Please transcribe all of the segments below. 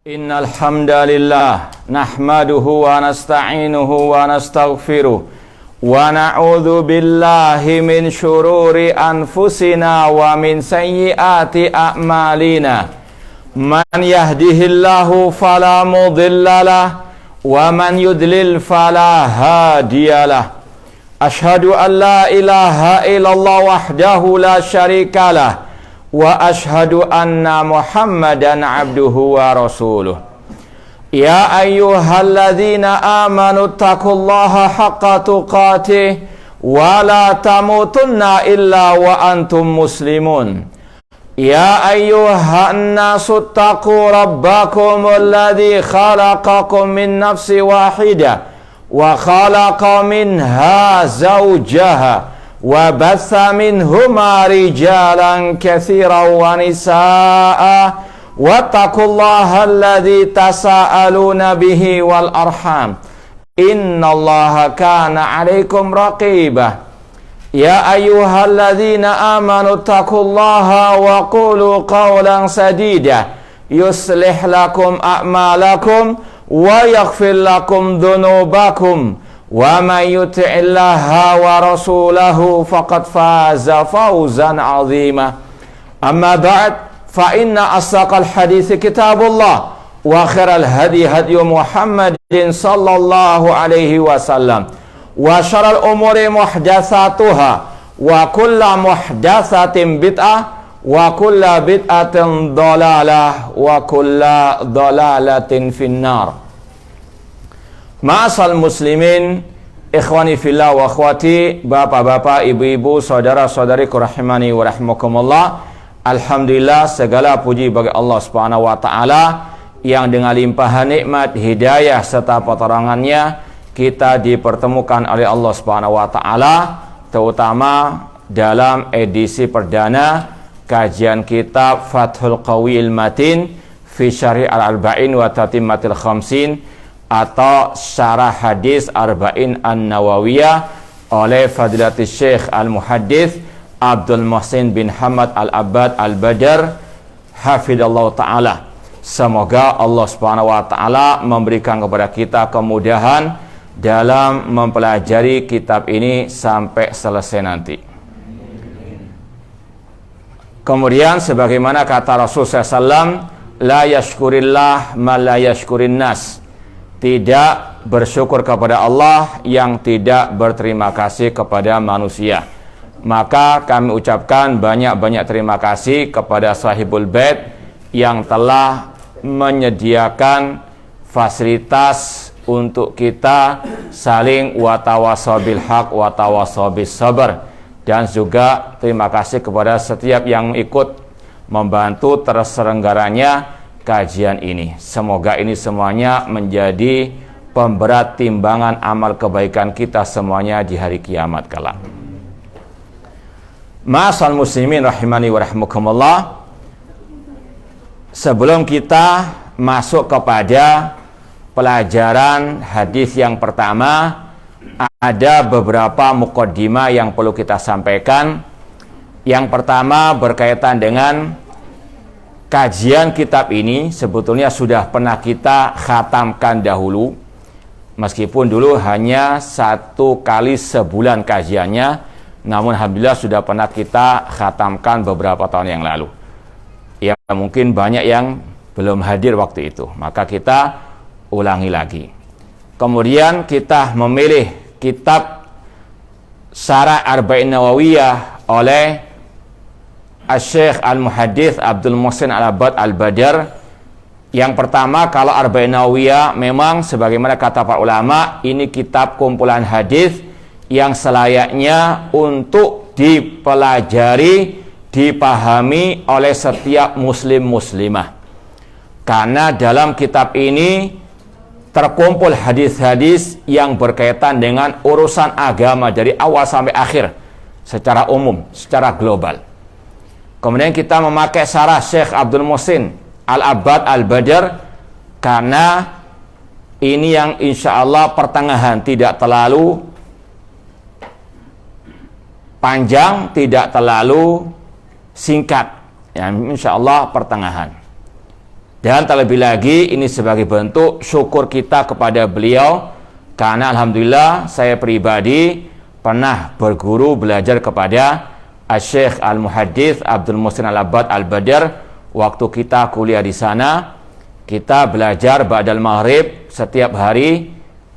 Innal hamdalillah nahmaduhu wa nasta'inuhu wa nastaghfiruh wa na'udzu billahi min syururi anfusina wa min sayyiati a'malina. Man yahdihillahu fala mudhillalah wa man yudlil fala hadiyalah. Ashhadu an la ilaha illallah wahdahu la syarikalah wa ashhadu anna Muhammadan abduhu wa rasuluh. Ya ayyuhalladzina amanu taqullaha haqqa tuqatih wa la tamutunna illa wa antum muslimun. Ya ayyuhan nasu taqu rabbakum alladzi khalaqakum min nafsin wahidah wa khalaqa minha zawjaha wa batha minhuma rijalan katsiran wa nisaa wattaqullaha alladzi tasaaluna bihi wal arham innallaha kana 'alaikum raqibah. Ya ayyuhalladzina amanu taqullaha wa qulu qawlan sadida yuslih lakum a'malakum wa yaghfir lakum dhunubakum wa may yuti'illaha wa rasulahu faqad faza fawzan 'azima. Amma ba'd, fa inna asdaqal hadits kitabullah wa khairal hadi hadi Muhammadin sallallahu alaihi wasallam wa syarrul umuri muhdatsatuha wa kullu muhdatsatin bid'ah wa kullu bid'atin dhalalah wa kullu dhalalatin finnar. Ma'asal muslimin, ikhwani fillah wa akhwati, bapak-bapak, ibu-ibu, saudara-saudariku rahimani wa rahimakumullah. Alhamdulillah, segala puji bagi Allah Subhanahu wa taala yang dengan limpahan nikmat, hidayah serta pertolongannya kita dipertemukan oleh Allah Subhanahu wa taala, terutama dalam edisi perdana kajian kitab Fathul Qawiyil Matin fi Syarih Al-Arba'in wa Tatimmatil Khamsin atau Syarah Hadis Arba'in An-Nawawiyah oleh Fadilatul Syekh Al-Muhaddits Abdul Muhsin bin Hamad Al-Abbad Al-Badr hafidhallahu ta'ala. Semoga Allah Subhanahu wa ta'ala memberikan kepada kita kemudahan dalam mempelajari kitab ini sampai selesai nanti. Kemudian sebagaimana kata Rasulullah SAW, la yashkurillah ma la yashkurin nas. Tidak bersyukur kepada Allah yang tidak berterima kasih kepada manusia. Maka kami ucapkan banyak-banyak terima kasih kepada Sahibul Bait yang telah menyediakan fasilitas untuk kita saling watawasau bil haq watawasau bis sabr, dan juga terima kasih kepada setiap yang ikut membantu terselenggaranya kajian ini. Semoga ini semuanya menjadi pemberat timbangan amal kebaikan kita semuanya di hari kiamat kelak. Ma'asal muslimin rahimani wa rahimakumullah. Sebelum kita masuk kepada pelajaran hadis yang pertama, ada beberapa muqaddimah yang perlu kita sampaikan. Yang pertama berkaitan dengan kajian kitab ini sebetulnya sudah pernah kita khatamkan dahulu, meskipun dulu hanya 1 kali sebulan kajiannya, namun alhamdulillah sudah pernah kita khatamkan beberapa tahun yang lalu. Ya, mungkin banyak yang belum hadir waktu itu, maka kita ulangi lagi. Kemudian kita memilih kitab Syarah Arba'in Nawawiyah oleh Syekh Al-Muhaddits Abdul Muhsin Al-Abbad Al-Badr. Yang pertama, kalau Arba'in Nawawiyah memang sebagaimana kata para ulama, ini kitab kumpulan hadis yang selayaknya untuk dipelajari, dipahami oleh setiap muslim muslimah. Karena dalam kitab ini terkumpul hadis-hadis yang berkaitan dengan urusan agama dari awal sampai akhir secara umum, secara global. Kemudian kita memakai syarah Syekh Abdul Muhsin Al-Abbad Al-Badr karena ini yang insya Allah pertengahan, tidak terlalu panjang, tidak terlalu singkat, ya, insya Allah pertengahan. Dan terlebih lagi ini sebagai bentuk syukur kita kepada beliau, karena alhamdulillah saya pribadi pernah berguru belajar kepada Syekh Al-Muhaddits Abdul Muhsin Al-Abbad Al-Badr. Waktu kita kuliah di sana, kita belajar ba'dal maghrib setiap hari,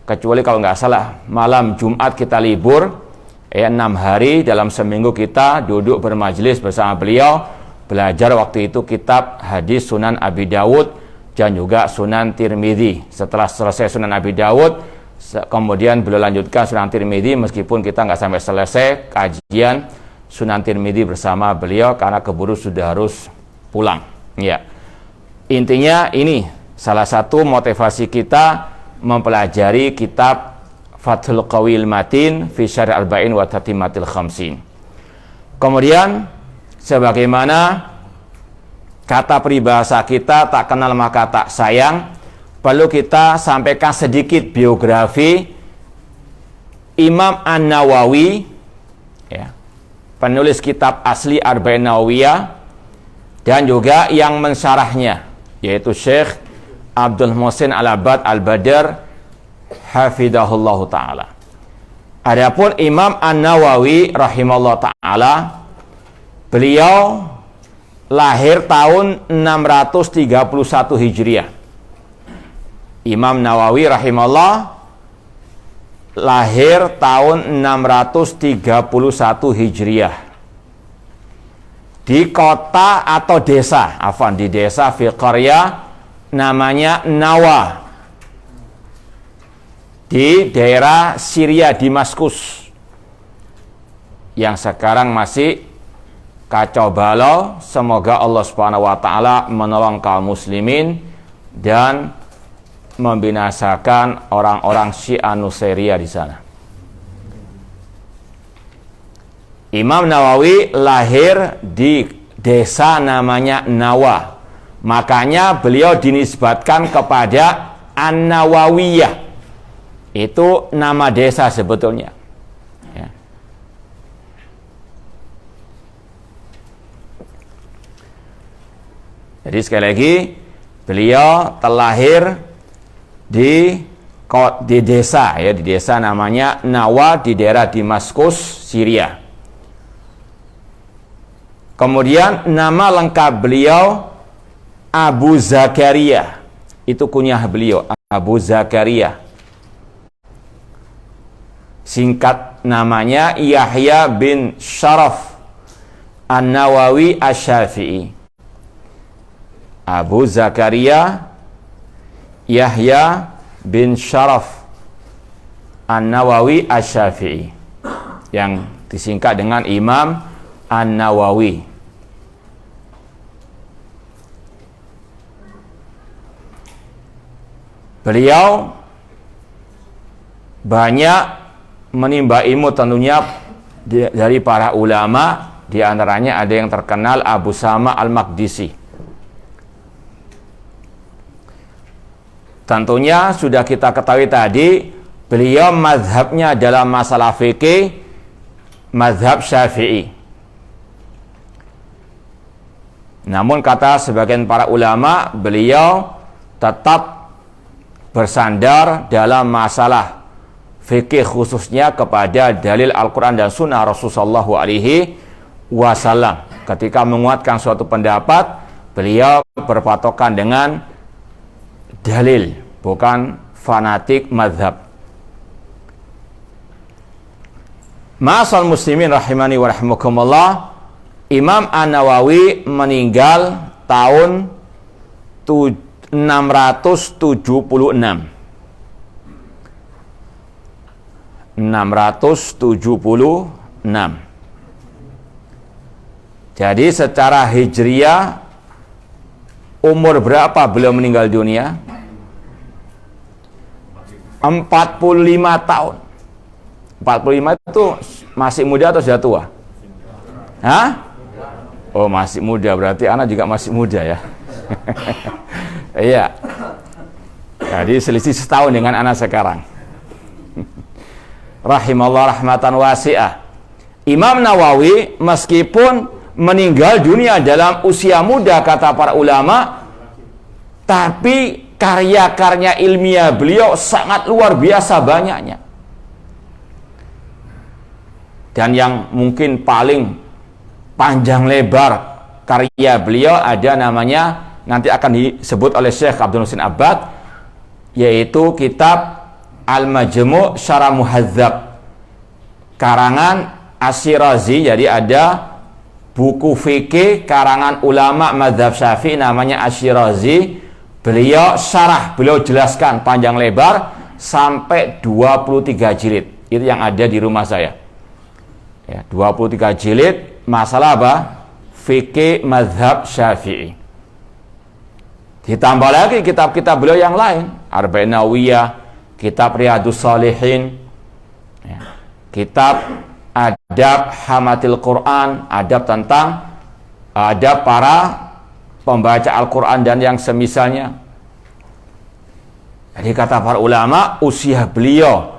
kecuali kalau nggak salah malam Jumat kita libur. 6 hari dalam seminggu kita duduk bermajelis bersama beliau, belajar waktu itu kitab hadis Sunan Abi Dawud dan juga Sunan Tirmidzi. Setelah selesai Sunan Abi Dawud, kemudian beliau lanjutkan Sunan Tirmidzi, meskipun kita nggak sampai selesai kajian Sunan Tirmidzi bersama beliau karena keburu sudah harus pulang. Ya, intinya ini salah satu motivasi kita mempelajari kitab Fathul Qawil Matin fi Syarh Arba'in wa Tatimatil Khamsin. Kemudian sebagaimana kata peribahasa kita, tak kenal maka tak sayang, perlu kita sampaikan sedikit biografi Imam An-Nawawi, ya, penulis kitab asli Arba'in Nawawiyah, dan juga yang mensyarahnya, yaitu Syekh Abdul Muhsin Al-Abbad Al-Badr hafidahullahu ta'ala. Adapun Imam An-Nawawi rahimahullah ta'ala, beliau lahir tahun 631 Hijriah. Imam Nawawi rahimahullah lahir tahun 631 Hijriah di kota atau desa, di desa fi qarya namanya Nawa, di daerah Syria, Damaskus, yang sekarang masih kacau balau. Semoga Allah Subhanahu wa taala menolong kaum muslimin dan membinasakan orang-orang Syiah Nusairyah di sana. Imam Nawawi lahir di desa namanya Nawa. Makanya beliau dinisbatkan kepada An-Nawawiyah. Itu nama desa sebetulnya, ya. Jadi sekali lagi, beliau terlahir di desa, ya, di desa namanya Nawa di daerah Damaskus, Syria. Kemudian nama lengkap beliau Abu Zakaria, itu kunyah beliau, Abu Zakaria. Singkat namanya Yahya bin Syaraf An-Nawawi Asy-Syafi'i. Abu Zakaria Yahya bin Syaraf An-Nawawi Asy-Syafi'i, yang disingkat dengan Imam An-Nawawi. Beliau banyak menimba ilmu tentunya dari para ulama, di antaranya ada yang terkenal Abu Sama Al-Maqdisi. Tentunya sudah kita ketahui tadi, beliau mazhabnya dalam masalah fikih mazhab Syafi'i. Namun kata sebagian para ulama, beliau tetap bersandar dalam masalah fikih, khususnya kepada dalil Al-Quran dan Sunnah Rasulullah SAW. Ketika menguatkan suatu pendapat, beliau berpatokan dengan dalil, bukan fanatik mazhab. Ma'asal muslimin rahimani wa rahimakumullah, Imam An-Nawawi meninggal tahun 676. Jadi secara hijriah umur berapa beliau meninggal dunia? 45 tahun. 45 itu masih muda atau sudah tua? Hah? Oh, masih muda, berarti anak juga masih muda ya. Iya. Jadi selisih setahun dengan anak sekarang. Rahimallah rahmatan wasi'ah. Imam Nawawi meskipun meninggal dunia dalam usia muda, kata para ulama, tapi karya-karya ilmiah beliau sangat luar biasa banyaknya. Dan yang mungkin paling panjang lebar karya beliau ada namanya, nanti akan disebut oleh Syekh Abdul Muhsin Abbad, yaitu kitab Al-Majmu' Syarah Muhadzab karangan Asy-Syirazi. Jadi ada buku fikih karangan ulama mazhab Syafi'i namanya Asy-Syirazi. Beliau syarah, beliau jelaskan panjang lebar sampai 23 jilid. Itu yang ada di rumah saya. Ya, 23 jilid masalah apa? Fikih mazhab Syafi'i. Ditambah lagi kitab-kitab beliau yang lain, Arba'in Nawawiyah, kitab Riyadhus Shalihin, ya, kitab Adab Hamatil Quran, adab tentang adab para pembaca Al-Quran dan yang semisalnya. Jadi kata para ulama, usia beliau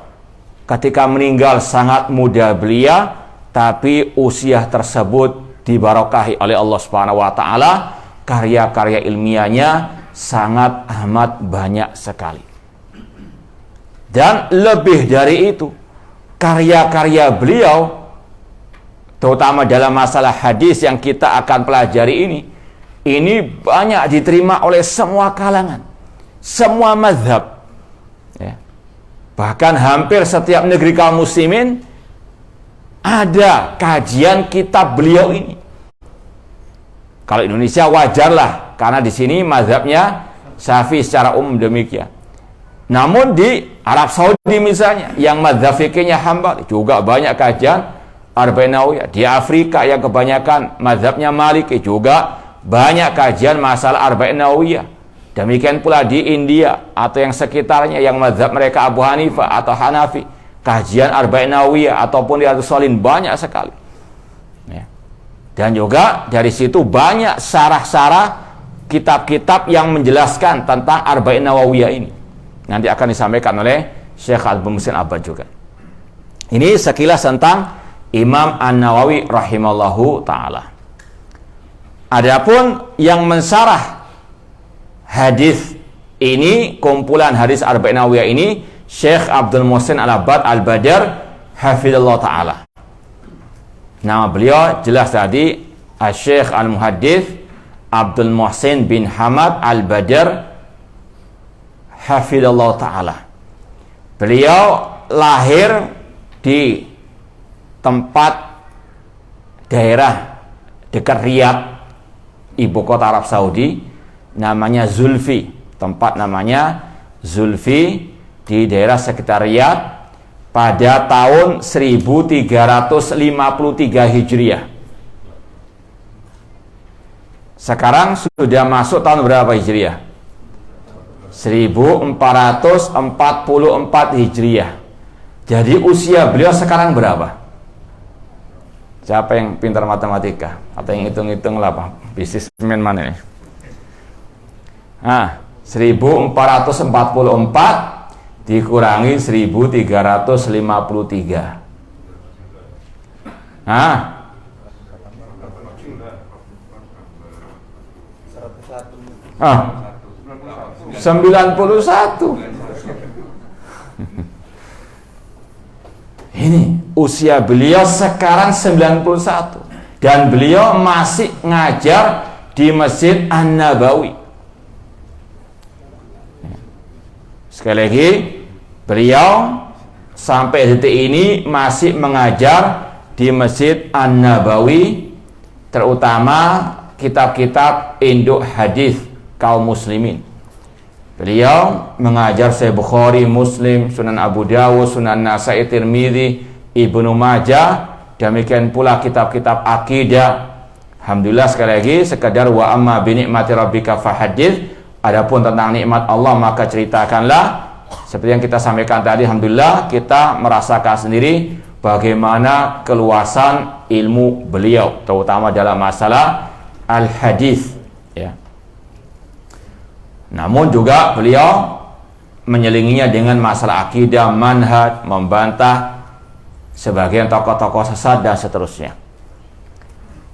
ketika meninggal sangat muda belia, tapi usia tersebut dibarokahi oleh Allah Subhanahu wa taala. Karya-karya ilmiahnya sangat amat banyak sekali. Dan lebih dari itu, karya-karya beliau terutama dalam masalah hadis yang kita akan pelajari ini banyak diterima oleh semua kalangan, semua mazhab, ya. Bahkan hampir setiap negeri kaum muslimin ada kajian kitab beliau ini. Kalau Indonesia wajarlah, karena di sini mazhabnya Syafi'i secara umum demikian. Namun di Arab Saudi misalnya, yang mazhab fikihnya Hambali, juga banyak kajian Arba'in Nawawiyah. Di Afrika yang kebanyakan mazhabnya Maliki, juga banyak kajian masalah Arba'in Nawawiyah. Demikian pula di India atau yang sekitarnya yang mazhab mereka Abu Hanifah atau Hanafi, kajian Arba'in Nawawiyah ataupun Riyadhus Shalihin banyak sekali. Ya. Dan juga dari situ banyak syarah-syarah kitab-kitab yang menjelaskan tentang Arba'in Nawawiyah ini. Nanti akan disampaikan oleh Syekh Abdul Muhsin Abbad juga. Ini sekilas tentang Imam An-Nawawi rahimallahu ta'ala. Adapun yang mensyarah hadis ini, kumpulan hadis Arba'in Nawawiyah ini, Syekh Abdul Muhsin Al-Abbad Al-Badr hafizallahu ta'ala. Nama beliau jelas tadi, Syekh Al-Muhaddits Abdul Muhsin bin Hamad Al-Badr hafizallahu ta'ala. Beliau lahir di tempat daerah dekat Riyadh, ibu kota Arab Saudi, namanya Zulfi. Tempat namanya Zulfi di daerah sekitar Riyadh pada tahun 1353 Hijriah. Sekarang sudah masuk tahun berapa Hijriah? 1444 Hijriah. Jadi usia beliau sekarang berapa? Siapa yang pintar matematika? Atau yang hitung-hitung lah, Pak? Bisnismen mana ini? 1444 dikurangi 1353. 91. Ini usia beliau sekarang 91 dan beliau masih ngajar di Masjid An-Nabawi. Sekali lagi, beliau sampai detik ini masih mengajar di Masjid An-Nabawi, terutama kitab-kitab induk hadis kaum muslimin. Beliau mengajar Sahih Bukhari, Muslim, Sunan Abu Dawud, Sunan Nasa'i, Tirmidzi, Ibnu Majah, demikian pula kitab-kitab akidah. Alhamdulillah, sekali lagi, sekadar wa amma bi ni'mati rabbika fahadits. Adapun tentang nikmat Allah maka ceritakanlah. Seperti yang kita sampaikan tadi, alhamdulillah kita merasakan sendiri bagaimana keluasan ilmu beliau, terutama dalam masalah al-hadis, ya. Namun juga beliau menyelinginya dengan masalah akidah, manhaj, membantah sebagian tokoh-tokoh sesat dan seterusnya.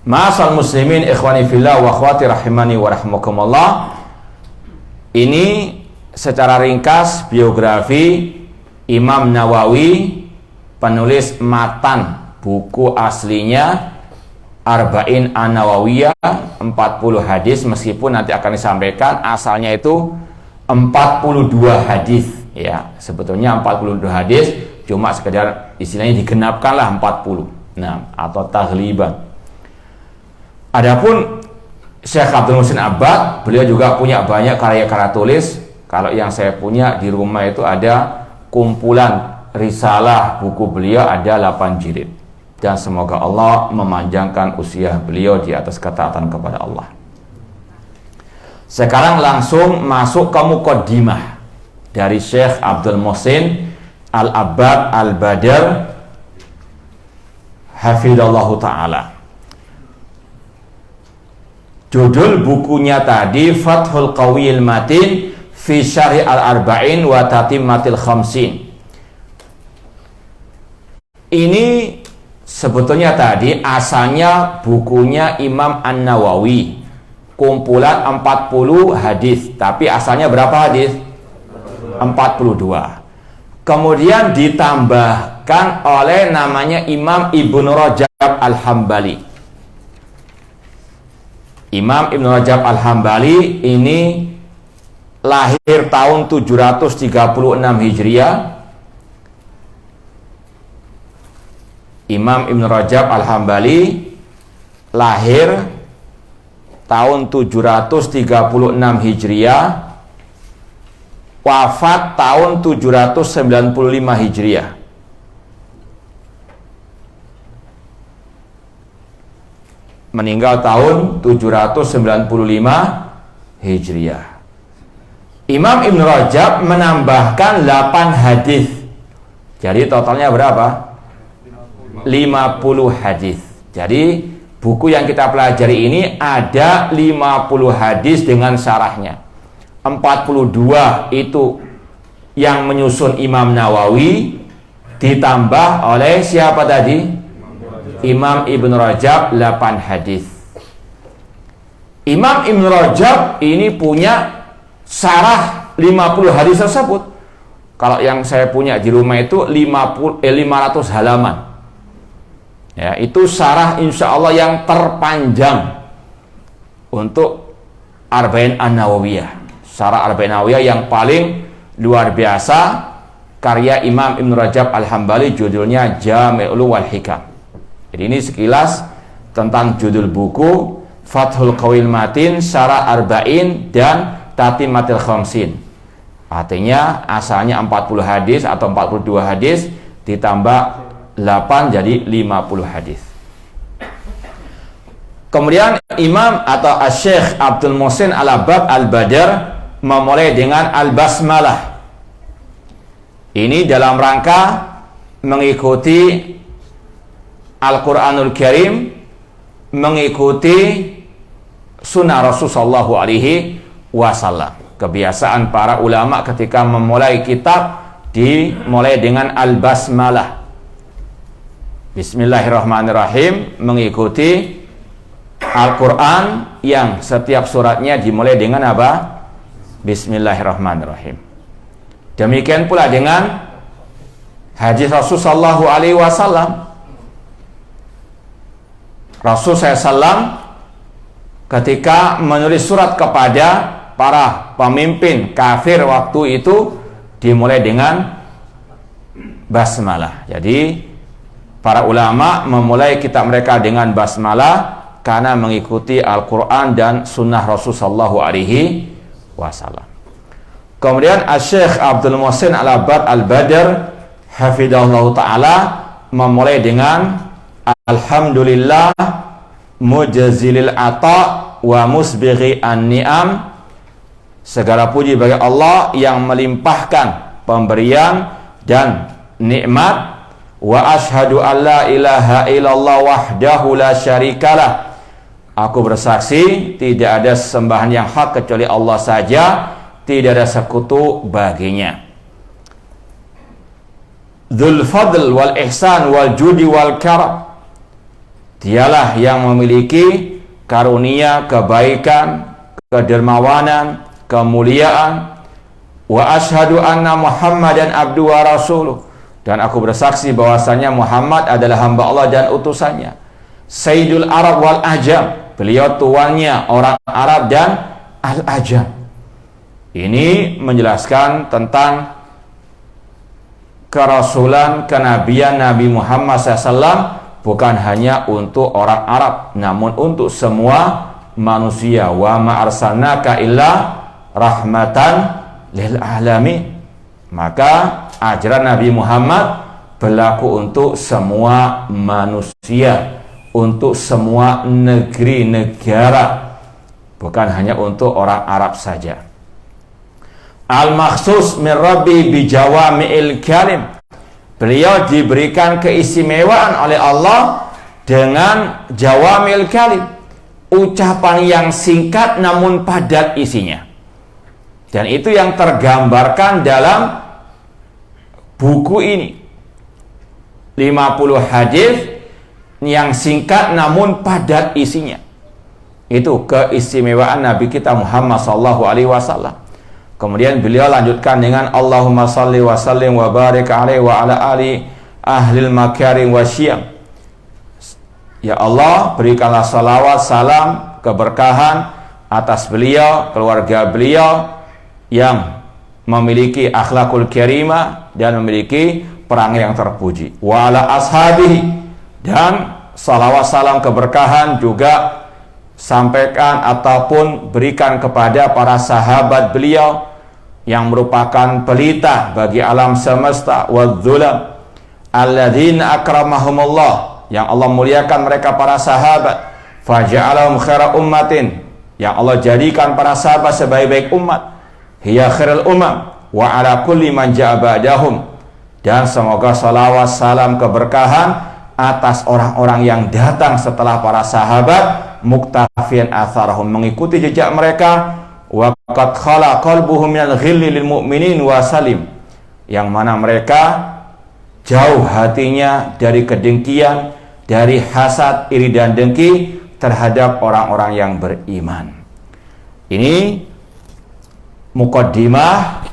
Ma'asal muslimin ikhwani fillah wa akhwati rahimani wa rahmakumullah. Ini secara ringkas biografi Imam Nawawi, penulis matan buku aslinya Arba'in An-Nawawiyah, 40 hadis, meskipun nanti akan disampaikan asalnya itu 42 hadis ya. Sebetulnya 42 hadis, cuma sekedar istilahnya digenapkanlah 40. Nah, atau taghliban. Adapun Syekh Abdul Muhsin Abbad, beliau juga punya banyak karya-karya tulis. Kalau yang saya punya di rumah itu ada kumpulan risalah buku beliau, ada 8 jilid. Dan semoga Allah memanjangkan usia beliau di atas ketaatan kepada Allah. Sekarang langsung masuk ke muqaddimah dari Syekh Abdul Muhsin Al-Abbad Al-Badr hafidhallahu ta'ala. Judul bukunya tadi Fathul Qawiyil Matin fi Syarhi Al-Arba'in wa Tatimmatil Khamsin. Ini sebetulnya tadi asalnya bukunya Imam An-Nawawi, kumpulan 40 hadis, tapi asalnya berapa hadis? 42. Kemudian ditambahkan oleh namanya Imam Ibnu Rajab Al-Hambali. Imam Ibnu Rajab Al-Hambali ini lahir tahun 736 Hijriah. Imam Ibnu Rajab Al-Hambali lahir tahun 736 Hijriah, wafat tahun 795 Hijriah. Meninggal tahun 795 Hijriah. Imam Ibnu Rajab menambahkan 8 hadis. Jadi totalnya berapa? 50 hadis. Jadi buku yang kita pelajari ini ada 50 hadis dengan syarahnya. 42 itu yang menyusun Imam Nawawi, ditambah oleh siapa tadi? Imam Ibnu Rajab 8 hadis. Imam Ibnu Rajab ini punya syarah 50 hadis tersebut. Kalau yang saya punya di rumah itu 500 halaman. Ya, itu syarah insya Allah yang terpanjang untuk Arba'in An-Nawawiyah. Syarah Arba'in An-Nawawiyah yang paling luar biasa, karya Imam Ibnu Rajab Al-Hambali, judulnya Jami'ul wal Hikam. Jadi ini sekilas tentang judul buku Fathul Qawiyil Matin, Syarah Arba'in dan Tatimmatil Khamsin. Artinya asalnya 40 hadis atau 42 hadis ditambah 8 jadi 50 hadis. Kemudian Imam atau Syekh Abdul Muhsin Al-Abbad Al-Badr memulai dengan Al-Basmalah. Ini dalam rangka mengikuti Al-Quranul Karim, mengikuti sunnah Rasulullah SAW. Kebiasaan para ulama ketika memulai kitab dimulai dengan Al-Basmalah. Bismillahirrahmanirrahim, mengikuti Al-Quran yang setiap suratnya dimulai dengan apa? Bismillahirrahmanirrahim. Demikian pula dengan hadis Rasulullah SAW. Rasul SAW ketika menulis surat kepada para pemimpin kafir waktu itu dimulai dengan basmalah. Jadi para ulama memulai kitab mereka dengan basmalah karena mengikuti Al-Quran dan sunnah Rasulullah SAW. Kemudian Syekh Abdul Muhsin Al-Abbad Al-Badr hafidhahullah ta'ala memulai dengan Alhamdulillah mujazilil ata wa musbighi an-ni'am. Segala puji bagi Allah yang melimpahkan pemberian dan nikmat. Wa ashhadu an la ilaha illallah wahdahu la syarikalah. Aku bersaksi tidak ada sembahan yang hak kecuali Allah saja, tidak ada sekutu baginya. Dzul fadl wal ihsan wal judi wal karam. Dialah yang memiliki karunia, kebaikan, kedermawanan, kemuliaan. Wa asyhadu anna Muhammadan abduhu wa rasuluh, dan aku bersaksi bahwasanya Muhammad adalah hamba Allah dan utusannya. Sayyidul Arab wal Ajam, beliau tuannya orang Arab dan Al-Ajam. Ini menjelaskan tentang kerasulan, kenabian Nabi Muhammad SAW bukan hanya untuk orang Arab, namun untuk semua manusia. Wa ma arsalnaka illa rahmatan lil alamin. Maka ajaran Nabi Muhammad berlaku untuk semua manusia, untuk semua negeri negara, bukan hanya untuk orang Arab saja. Al-makhsus min Rabbi bi jawami'il kalim, beliau diberikan keistimewaan oleh Allah dengan jawami'il kalim, ucapan yang singkat namun padat isinya. Dan itu yang tergambarkan dalam buku ini. 50 hadis yang singkat namun padat isinya. Itu keistimewaan Nabi kita Muhammad SAW. Kemudian beliau lanjutkan dengan Allahumma salli wa sallim wa barik alaihi wa ala ali ahlil makarim wa syiyam. Ya Allah, berikanlah salawat, salam, keberkahan atas beliau, keluarga beliau yang memiliki akhlakul karimah dan memiliki perangai yang terpuji. Wa ala ashabihi, dan salawat salam keberkahan juga sampaikan ataupun berikan kepada para sahabat beliau yang merupakan pelita bagi alam semesta, wadzulam alladzina akramahumullah, yang Allah muliakan mereka para sahabat, faja'alahum khaira ummatin, yang Allah jadikan para sahabat sebaik-baik umat, hiya khairul umam wa ala kulli man ja'a ba'dahum, dan semoga salawat salam keberkahan atas orang-orang yang datang setelah para sahabat, muktafian atharahum, mengikuti jejak mereka, wa qad khala qalbuhum minal ghilli lil mu'minin wa salim, yang mana mereka jauh hatinya dari kedengkian, dari hasad, iri dan dengki terhadap orang-orang yang beriman. Ini muqaddimah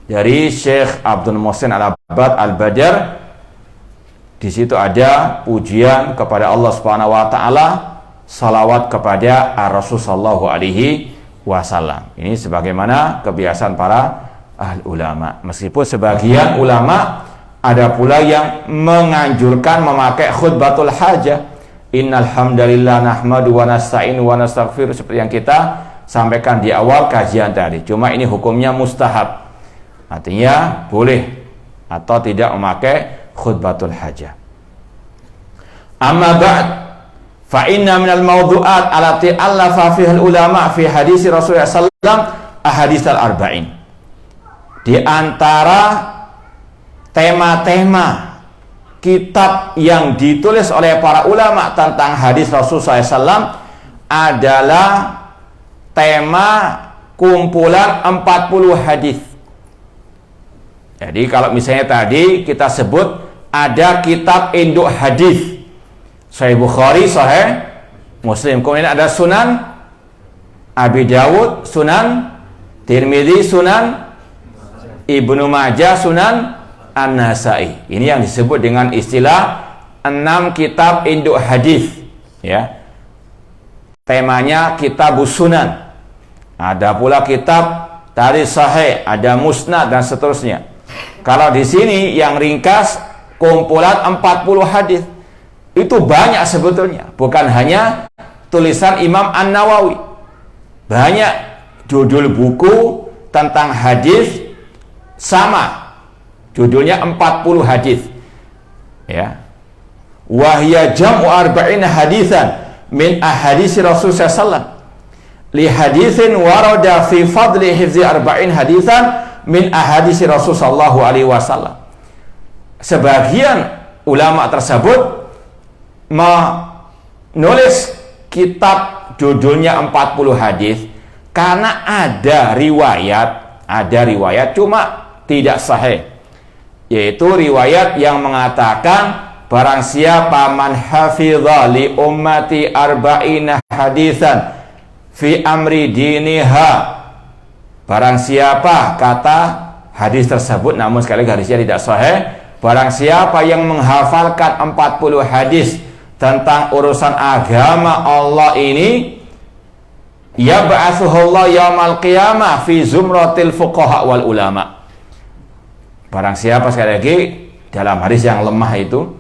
dari Syekh Abdul Muhsin Al-Abbad Al-Badr. Di situ ada pujian kepada Allah Subhanahu wa taala, salawat kepada Rasul sallallahu alaihi wasallam. Ini sebagaimana kebiasaan para ahli ulama. Meskipun sebagian ulama ada pula yang menganjurkan memakai khutbatul hajah. Innal hamdalillah nahmadu wa nasta'inu wa nastaghfiru, seperti yang kita sampaikan di awal kajian tadi. Cuma ini hukumnya mustahab. Artinya boleh atau tidak memakai khutbatul hajah. Amma ba'd, fa inna minal mawdu'at allati allafa fiha ulama fi hadis Rasulullah sallallahu ahadits al-arba'in. Di antara tema-tema kitab yang ditulis oleh para ulama tentang hadis Rasulullah SAW adalah tema kumpulan 40 hadis. Jadi kalau misalnya tadi kita sebut ada kitab induk hadis, Sahih Bukhari, Sahih Muslim, kemudian ada Sunan Abi Dawud, Sunan Tirmidzi, Sunan Ibnu Majah, Sunan An-Nasai. Ini yang disebut dengan istilah 6 kitab induk hadis, ya. Temanya kitabus sunan. Ada pula kitab tarikh sahih, ada musnad dan seterusnya. Kalau di sini yang ringkas kumpulan 40 hadis. Itu banyak sebetulnya, bukan hanya tulisan Imam An-Nawawi. Banyak judul buku tentang hadis sama. Judulnya 40 hadis. Ya. Wahya jam'u arba'in hadisan min ahadits Rasulullah sallallahu li haditsin warada fi fadli hifzi arba'in hadisan min ahadits Rasul sallallahu alaihi wasallam. Sebagian ulama tersebut menulis kitab judulnya 40 hadis karena ada riwayat cuma tidak sahih, yaitu riwayat yang mengatakan barang siapa man hafidha li ummati arba'ina hadisan fi amri diniha Barang siapa, kata hadis tersebut, namun sekali lagi hadisnya tidak sahih, barang siapa yang menghafalkan 40 hadis tentang urusan agama Allah ini, ya ba'atsuhullah yaumal qiyamah fi zumratil fuqaha wal ulama. Barang siapa, sekali lagi dalam hadis yang lemah itu,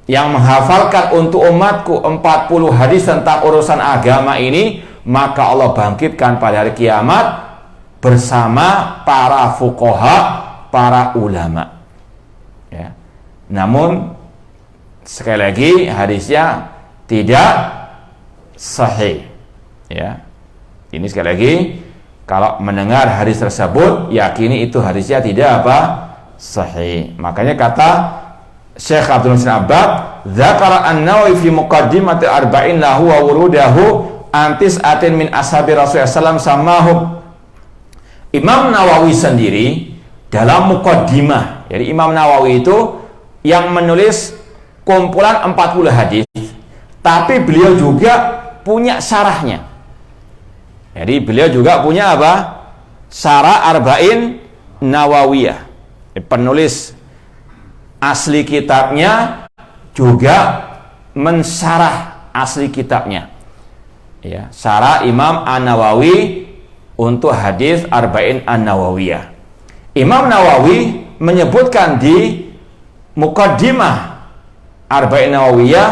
yang menghafalkan untuk umatku 40 hadis tentang urusan agama ini, maka Allah bangkitkan pada hari kiamat bersama para fuqaha, para ulama. Ya. Namun sekali lagi hadisnya tidak sahih. Ya. Ini sekali lagi, kalau mendengar hadis tersebut, yakini itu hadisnya tidak apa? Sahih. Makanya kata Syekh Abdul Muhsin Abbad, dzakara an-Nawawi fi muqaddimati arba'in lahu wa wurudahu antis atin min ashabi Rasulullah sallallahu alaihi wasallam samahum. Imam Nawawi sendiri dalam muqaddimah, jadi Imam Nawawi itu yang menulis kumpulan 40 hadis, tapi beliau juga punya syarahnya. Jadi beliau juga punya apa? Syarah Arba'in Nawawiyah. Penulis asli kitabnya juga mensyarah asli kitabnya. Ya, syarah Imam An-Nawawi untuk hadis Arba'in An-Nawawiyah. Imam Nawawi menyebutkan di muqaddimah Arba'in Nawawiyah,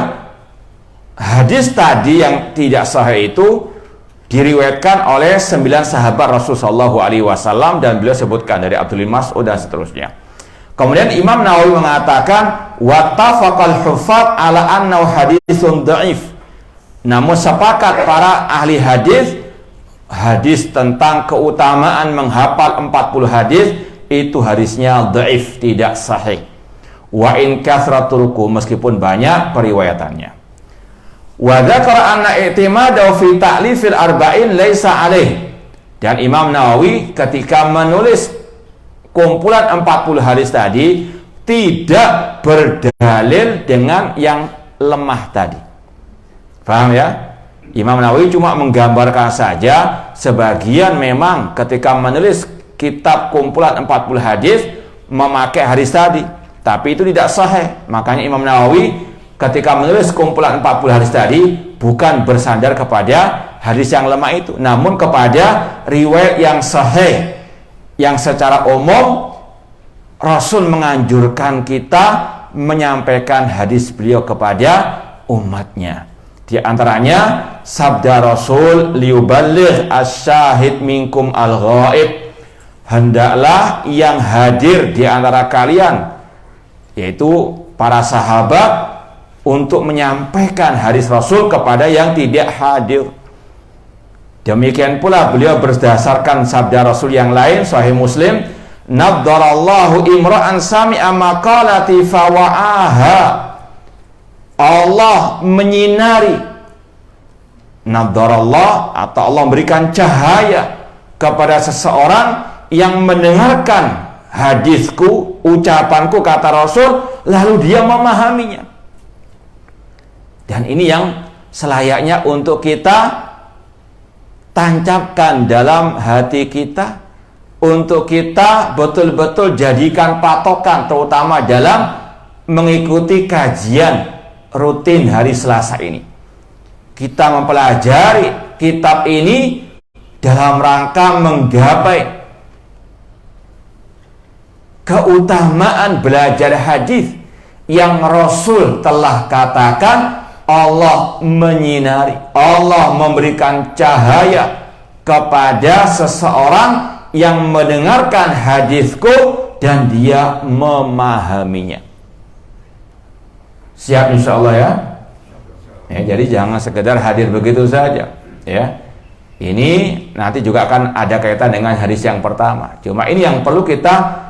hadis tadi yang tidak sahih itu diriwayatkan oleh 9 sahabat Rasulullah SAW, dan beliau sebutkan dari Abdullah Mas'ud dan seterusnya. Kemudian Imam Nawawi mengatakan wattafaqal huffaz ala annahu haditsun dhaif. Namun sepakat para ahli hadis, hadis tentang keutamaan menghafal 40 hadis itu hadisnya dhaif, tidak sahih. Wa in kathratul ruku, meskipun banyak periwayatannya. Wa dzakara anna i'timadahu fi ta'lifil arba'in laisa alaih. Dan Imam Nawawi ketika menulis kumpulan 40 hadis tadi tidak berdalil dengan yang lemah tadi. Paham ya? Imam Nawawi cuma menggambarkan saja, sebagian memang ketika menulis kitab kumpulan 40 hadis memakai hadis tadi, tapi itu tidak sahih. Makanya Imam Nawawi ketika menulis kumpulan 40 hadis tadi bukan bersandar kepada hadis yang lemah itu, namun kepada riwayat yang sahih, yang secara umum Rasul menganjurkan kita menyampaikan hadis beliau kepada umatnya. Di antaranya sabda Rasul, liyuballigh asyahid minkum al-ghaib, hendaklah yang hadir di antara kalian, yaitu para sahabat, untuk menyampaikan hadis Rasul kepada yang tidak hadir. Demikian pula beliau berdasarkan sabda Rasul yang lain, Sahih Muslim, naddarallahu imra'an sami'a maqalati fawa'aha. Allah menyinari, naddarallah, atau Allah memberikan cahaya kepada seseorang yang mendengarkan hadisku, ucapanku, kata Rasul, lalu dia memahaminya. Dan ini yang selayaknya untuk kita tancapkan dalam hati kita, untuk kita betul-betul jadikan patokan, terutama dalam mengikuti kajian rutin hari Selasa ini. Kita mempelajari kitab ini dalam rangka menggapai keutamaan belajar hadis yang Rasul telah katakan, Allah menyinari, Allah memberikan cahaya kepada seseorang yang mendengarkan hadisku dan dia memahaminya. Siap insya Allah ya? Ya, jadi jangan sekedar hadir begitu saja ya. Ini nanti juga akan ada kaitan dengan hadis yang pertama. Cuma ini yang perlu kita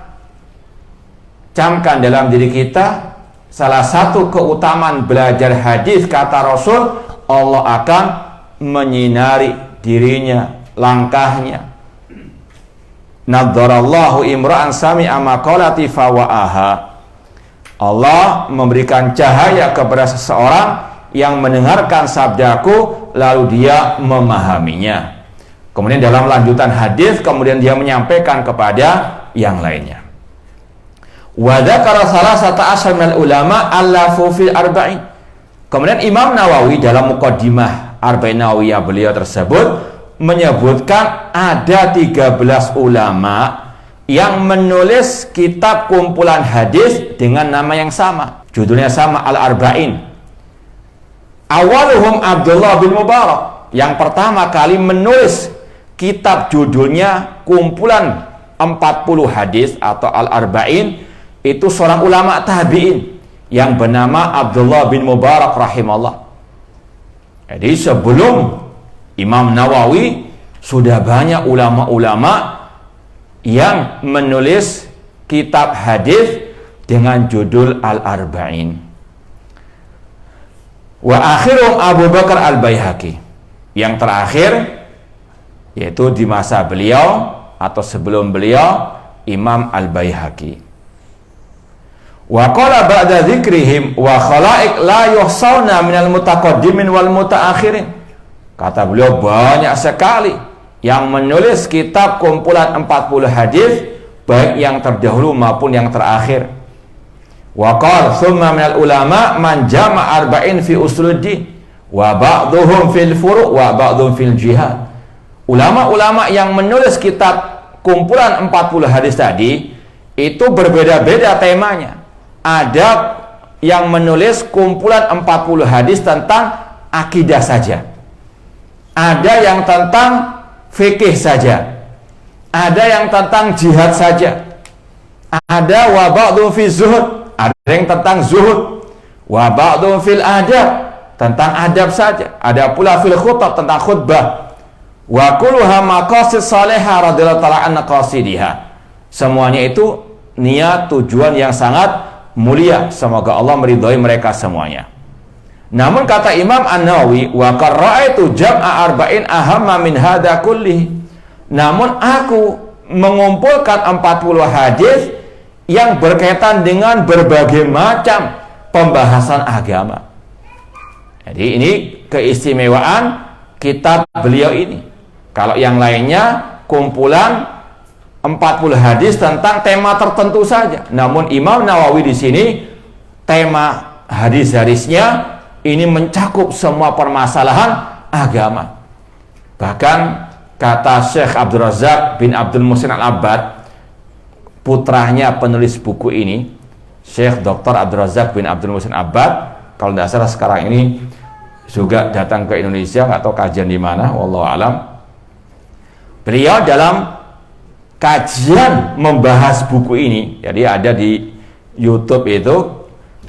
camkan dalam diri kita. Salah satu keutamaan belajar hadis, kata Rasul, Allah akan menyinari dirinya, langkahnya. Naddarallahu imra'an sami'a maqalati fawa'aha. Allah memberikan cahaya kepada seseorang yang mendengarkan sabdaku lalu dia memahaminya. Kemudian dalam lanjutan hadis kemudian dia menyampaikan kepada yang lainnya. Wa dzakara salasata asyar minal ulama allafu fil arba'in. Kemudian Imam Nawawi dalam muqaddimah Arba'in Nawawiyah beliau tersebut menyebutkan ada 13 ulama yang menulis kitab kumpulan hadis dengan nama yang sama. Judulnya sama, Al-Arba'in. Awaluhum Abdullah bin Mubarak. Yang pertama kali menulis kitab judulnya kumpulan 40 hadis atau Al-Arba'in itu seorang ulama tabi'in yang bernama Abdullah bin Mubarak rahimahullah. Jadi sebelum Imam Nawawi sudah banyak ulama-ulama yang menulis kitab hadis dengan judul Al-Arba'in. Wa akhirum Abu Bakar Al-Baihaqi. Yang terakhir yaitu di masa beliau atau sebelum beliau Imam Al-Baihaqi. Wa qala ba'da dzikrihim wa khala'iq la yuhsawna minal mutaqaddimin wal mutaakhirin. Kata beliau banyak sekali yang menulis kitab kumpulan 40 hadis baik yang terdahulu maupun yang terakhir. Wa qala thumma minal ulama man jama'a arba'in fi usuluddin wa ba'dhum fil furu' wa ba'dhum fil jihad. Ulama-ulama yang menulis kitab kumpulan 40 hadis tadi itu berbeda-beda temanya. Ada yang menulis kumpulan 40 hadis tentang akidah saja. Ada yang tentang fikih saja. Ada yang tentang jihad saja. Ada wa ba'dhum fi zuhud, ada yang tentang zuhud. Wa ba'dhum fil adab, tentang adab saja. Ada pula fil khutab, tentang khutbah. Wa kulluha maqasid salihah radhiyallahu ta'ala an qasidiha. Semuanya itu niat tujuan yang sangat mulia, semoga Allah meridhai mereka semuanya. Namun kata Imam An-Nawawi, wa qara'aitu jam'a arba'in ahamma min hadza kulli. Namun aku mengumpulkan 40 hadis yang berkaitan dengan berbagai macam pembahasan agama. Jadi ini keistimewaan kitab beliau ini. Kalau yang lainnya kumpulan 40 hadis tentang tema tertentu saja. Namun Imam Nawawi di sini tema hadis-hadisnya ini mencakup semua permasalahan agama. Bahkan kata Syekh Abdul Razak bin Abdul Muhsin Al-Abbad, putranya penulis buku ini, Syekh Dr. Abdul Razak bin Abdul Muhsin Al-Abbad, kalau tidak salah sekarang ini juga datang ke Indonesia, atau kajian di mana, wallahu alam. Beliau dalam kajian membahas buku ini, jadi ada di YouTube itu,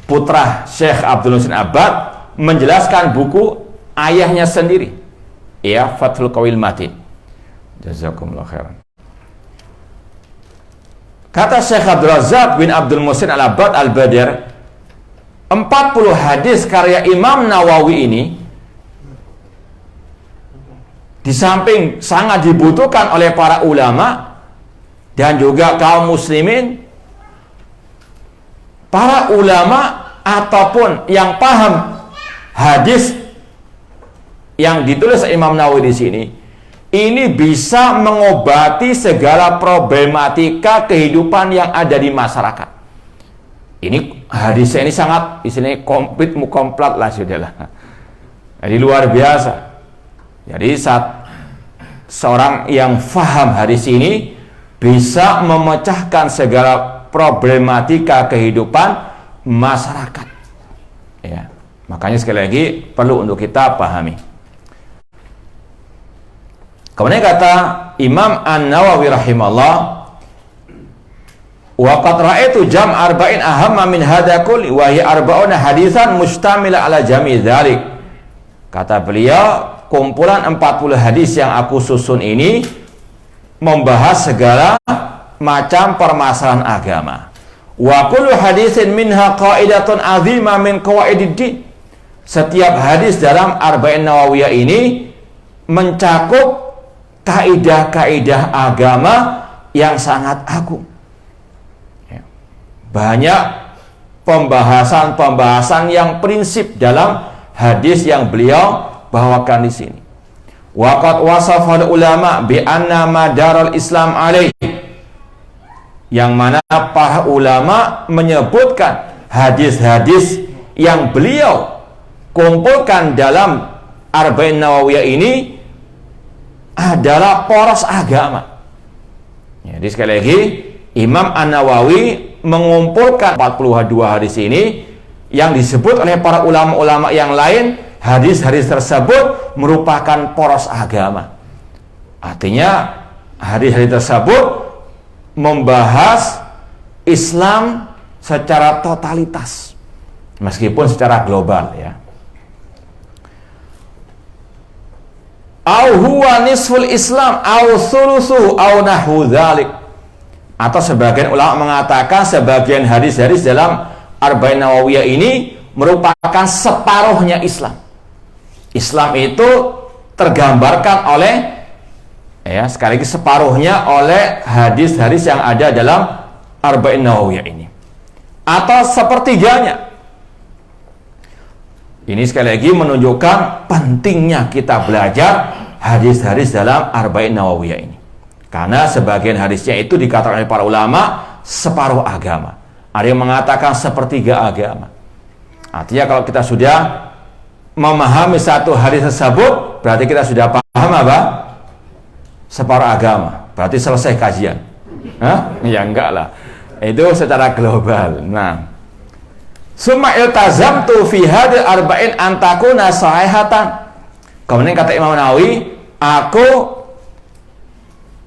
putra Syekh Abdul Muhsin Al-Abbad menjelaskan buku ayahnya sendiri, ya, Fathul Qawil Matin. Jazakumullah khairan. Kata Syekh Abdul Razak bin Abdul Muhsin Al-Abbad Al-Badr, 40 hadis karya Imam Nawawi ini di samping sangat dibutuhkan oleh para ulama dan juga kaum muslimin, para ulama ataupun yang paham hadis yang ditulis Imam Nawawi di sini, ini bisa mengobati segala problematika kehidupan yang ada di masyarakat. Ini hadisnya ini sangat istilahnya komplit mukomplat lah sudahlah. Jadi luar biasa. Jadi saat seorang yang faham hadis ini bisa memecahkan segala problematika kehidupan masyarakat. Ya, makanya sekali lagi perlu untuk kita pahami. Kemudian kata Imam An-Nawawi rahimahullah, wa qad ra'aitu jam' arba'in ahamma min hadza kulli wa hiya arba'una hadisan mustamila ala jami' dzalik. Kata beliau, kumpulan 40 hadis yang aku susun ini membahas segala macam permasalahan agama. Wa kullu hadisin minha qaidatun 'azimah min qawaididdin. Setiap hadis dalam Arba'in Nawawiyah ini mencakup kaidah-kaidah agama yang sangat agung. Banyak pembahasan-pembahasan yang prinsip dalam hadis yang beliau bawakan di sini. Waqad wasafal ulama bi anna madarul Islam alaih, yang mana para ulama menyebutkan hadis-hadis yang beliau kumpulkan dalam Arba'in Nawawiyah ini adalah poros agama. Jadi sekali lagi, Imam An-Nawawi mengumpulkan 42 hadis ini yang disebut oleh para ulama-ulama yang lain, hadis-hadis tersebut merupakan poros agama. Artinya hadis-hadis tersebut membahas Islam secara totalitas, meskipun secara global, ya. Au huwa nisful Islam au thulutsuhu au nahwu dzalik. Atau sebagian ulama mengatakan sebagian hadis-hadis dalam Arba'in Nawawiyah ini merupakan separuhnya Islam. Islam itu tergambarkan oleh, ya, sekali lagi separuhnya oleh hadis-hadis yang ada dalam Arba'in Nawawiyah ini, atau sepertiganya. Ini sekali lagi menunjukkan pentingnya kita belajar hadis-hadis dalam Arba'in Nawawiyah ini, karena sebagian hadisnya itu dikatakan oleh para ulama separuh agama, ada yang mengatakan sepertiga agama. Artinya kalau kita sudah memahami satu hadis tersebut, berarti kita sudah paham apa? Separuh agama. Berarti selesai kajian. Hah? Ya enggak lah. Itu secara global. Nah, summa iltazamtu fi hadil arba'in antakuna sahihatan. Kemudian kata Imam Nawawi, aku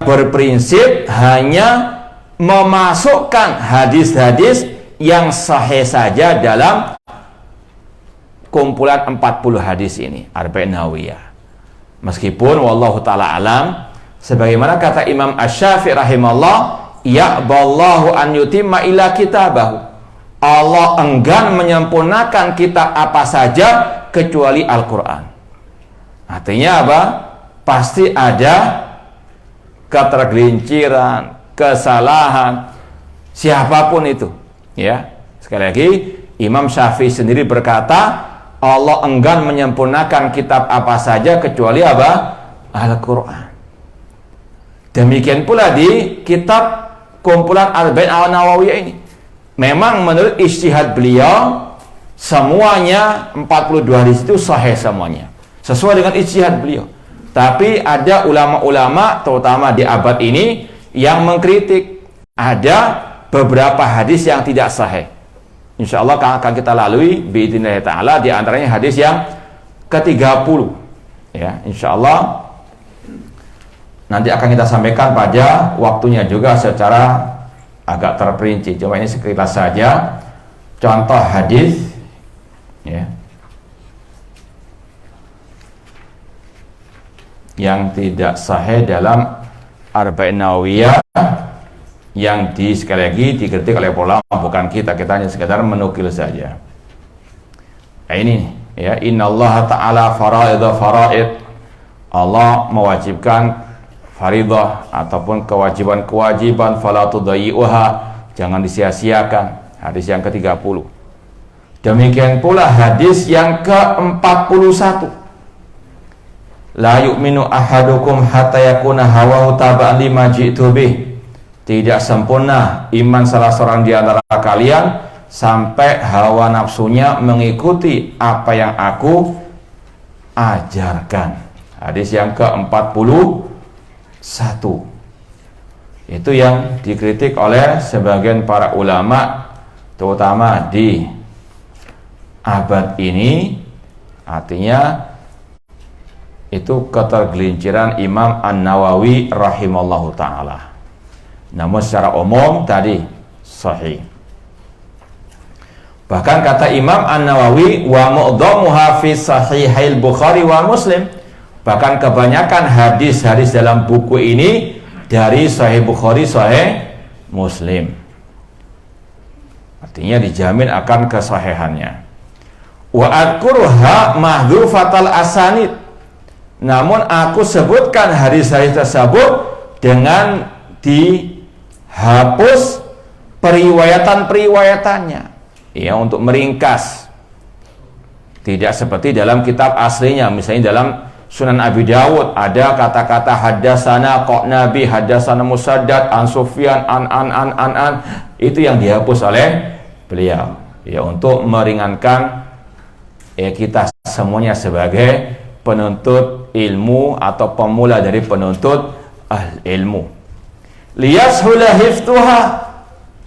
berprinsip hanya memasukkan hadis-hadis yang sahih saja dalam kumpulan 40 hadis ini, Arba'in Nawawiyah. Meskipun wallahu ta'ala alam, sebagaimana kata Imam Asy-Syafi'i rahimahullah, ya'ballahu an yutimma ila kitabahu, Allah enggan menyempurnakan kitab apa saja kecuali Al-Quran. Artinya apa? Pasti ada ketergelinciran, kesalahan, siapapun itu, ya. Sekali lagi, Imam Syafi'i sendiri berkata, Allah enggan menyempurnakan kitab apa saja kecuali apa? Al-Quran. Demikian pula di kitab kumpulan Arba'in Nawawiyah ini. Memang menurut ijtihad beliau, semuanya 42 hadis itu sahih semuanya, sesuai dengan ijtihad beliau. Tapi ada ulama-ulama, terutama di abad ini, yang mengkritik ada beberapa hadis yang tidak sahih. Insya Allah akan kita lalui biidznillah ta'ala, di antaranya hadis yang ke-30, ya, insya Allah nanti akan kita sampaikan pada waktunya juga secara agak terperinci. Cuma ini sekilas saja contoh hadis, ya, yang tidak sahih dalam Arba'in Nawawiyah, yang sekali lagi dikritik oleh ulama, bukan kita hanya sekedar menukil saja. Nah, ini, ya, innallaha ta'ala faraid, Allah mewajibkan faridah ataupun kewajiban-kewajiban, fala tudayyi'uha, jangan disia-siakan. Hadis yang ke-30. Demikian pula hadis yang ke-41, la yu'minu ahadukum hatta yakuna hawahu taba'an lima ji'tu bih. Tidak sempurna iman salah seorang di antara kalian sampai hawa nafsunya mengikuti apa yang aku ajarkan. Hadis yang ke-41. Itu yang dikritik oleh sebagian para ulama, terutama di abad ini. Artinya itu ketergelinciran Imam An-Nawawi rahimallahu ta'ala. Namun secara umum tadi sahih. Bahkan kata Imam An-Nawawi, wa mu'dhamuha fi sahihail Bukhari wa Muslim, bahkan kebanyakan hadis-hadis dalam buku ini dari Sahih Bukhari, Sahih Muslim. Artinya dijamin akan kesahihannya. Wa adkuruha mahdhufatal asanid, namun aku sebutkan hadis-hadis tersebut dengan dihapus periwayatan-periwayatannya, ya, untuk meringkas. Tidak seperti dalam kitab aslinya, misalnya dalam Sunan Abi Dawud ada kata-kata haddatsana kok Nabi, haddatsana Musaddad an Sufyan an itu yang dihapus oleh beliau ya, untuk meringankan ya kita semuanya sebagai penuntut ilmu atau pemula dari penuntut ilmu. Liyashula hifdhuha,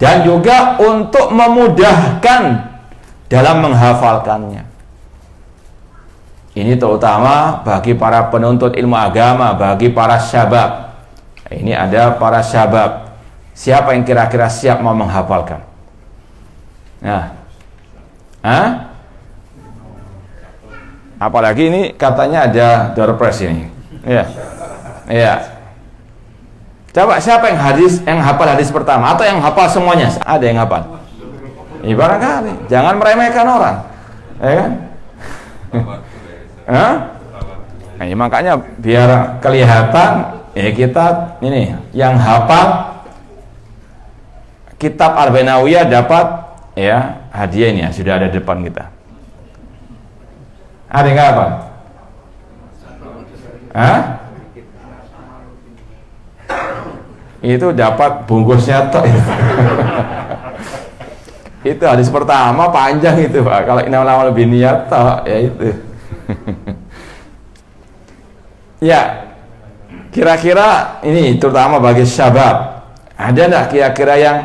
dan juga untuk memudahkan dalam menghafalkannya. Ini terutama bagi para penuntut ilmu agama, bagi para syabab. Ini ada para syabab. Siapa yang kira-kira siap mau menghafalkan? Nah, apalagi ini katanya ada door prize ini. Iya, iya. Coba siapa yang hafal hadis pertama atau yang hafal semuanya? Ada yang hafal? Ibarat kali. Jangan meremehkan orang, ya kan? Nah, ya, makanya biar kelihatan ya kita ini yang hafal kitab Arba'in Nawawiyah dapat ya hadiah ini ya, sudah ada di depan kita. Ada yang apa? Itu dapat bungkusnya tok. Itu hadis pertama panjang itu Pak. Kalau innamal a'malu binniyat tok ya itu. Ya, kira-kira ini terutama bagi syabab, ada enggak kira-kira yang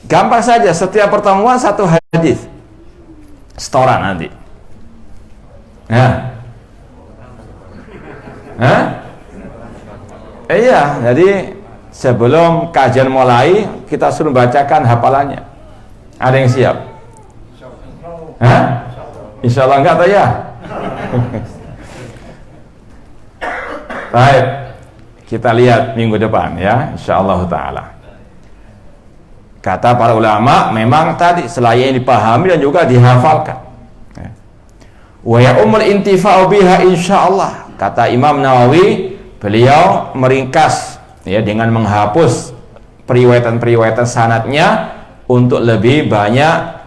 gampang saja setiap pertemuan satu hadis setoran nanti? Iya, jadi sebelum kajian mulai kita suruh bacakan hafalannya. Ada yang siap? Insya Allah enggak tahu ya. Baik, kita lihat minggu depan ya, insyaallah taala. Kata para ulama, memang tadi selain dipahami dan juga dihafalkan. Wa ya umul intifa'u biha insyaallah. Kata Imam Nawawi, beliau meringkas ya dengan menghapus periwayatan-periwayatan sanadnya untuk lebih banyak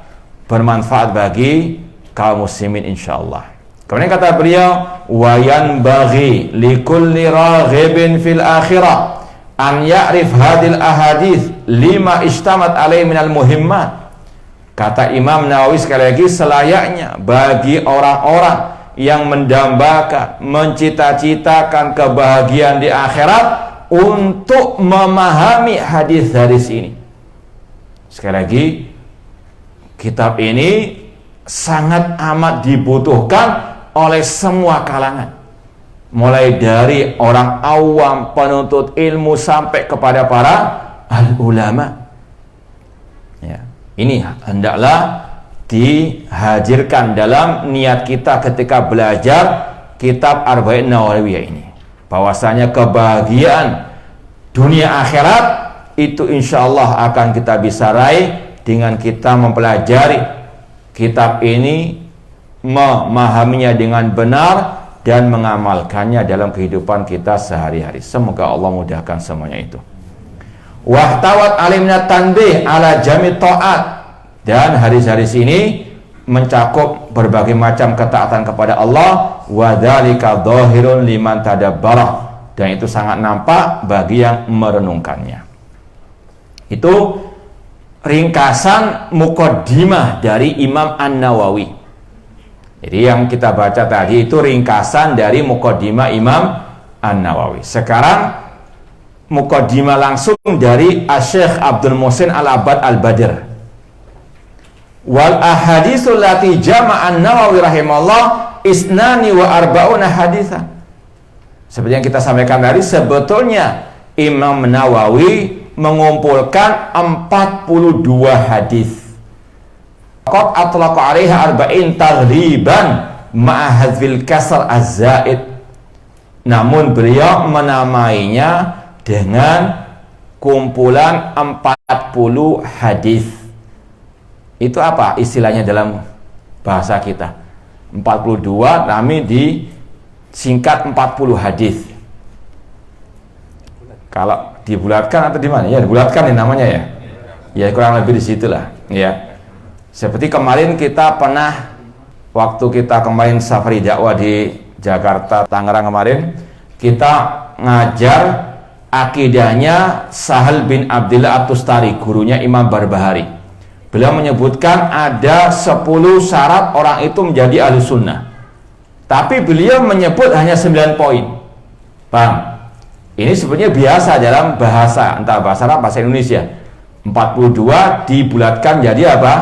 bermanfaat bagi kaum muslimin insyaallah. Kemudian kata beliau, wa yanbaghi likulli raghibin fil akhirah an ya'rif hadil ahadits lima istamat alaihi minal muhimmat. Kata Imam Nawawi sekali lagi, selayaknya bagi orang-orang yang mendambakan, mencita-citakan kebahagiaan di akhirat untuk memahami hadis-hadis ini. Sekali lagi, kitab ini sangat amat dibutuhkan oleh semua kalangan, mulai dari orang awam, penuntut ilmu, sampai kepada para ulama. Ya, ini hendaklah dihadirkan dalam niat kita ketika belajar kitab Arba'in Nawawiyah ini, bahwasanya kebahagiaan dunia akhirat itu insya Allah akan kita bisa raih dengan kita mempelajari kitab ini, memahaminya dengan benar dan mengamalkannya dalam kehidupan kita sehari-hari. Semoga Allah mudahkan semuanya itu. Wahtawat alimna tanbih ala jami ta'at, dan hadis-hadis ini mencakup berbagai macam ketaatan kepada Allah. Wa dzalika dhahirun liman tadabbarah, dan itu sangat nampak bagi yang merenungkannya. Itu ringkasan muqaddimah dari Imam An-Nawawi. Jadi yang kita baca tadi itu ringkasan dari muqaddimah Imam An-Nawawi. Sekarang muqaddimah langsung dari Asy-Syaikh Abdul Muhsin Al-Abbad Al-Badr. Wal ahaditsul lati jama'an Nawawi rahimahullah isnani wa arba'una haditsan. Seperti yang kita sampaikan tadi, sebetulnya Imam Nawawi mengumpulkan 42 hadis. Qad atlaqa 'alaiha arba'in taghriban ma'a hadzfil kasr az-zaid. Namun beliau menamainya dengan kumpulan 40 hadis. Itu apa istilahnya dalam bahasa kita? 42 kami disingkat 40 hadis. Kalau dibulatkan atau di mana? Ya, dibulatkan ini namanya ya. Ya kurang lebih di situlah, ya. Seperti kemarin kita pernah waktu kita kemarin safari dakwah di Jakarta, Tangerang kemarin, kita ngajar akidahnya Sahal bin Abdillah At-Tustari, gurunya Imam Barbahari. Beliau menyebutkan ada 10 syarat orang itu menjadi ahli sunnah, tapi beliau menyebut hanya 9 poin. Paham? Ini sebenarnya biasa dalam bahasa, entah bahasa Arab, bahasa Indonesia. 42 dibulatkan jadi apa?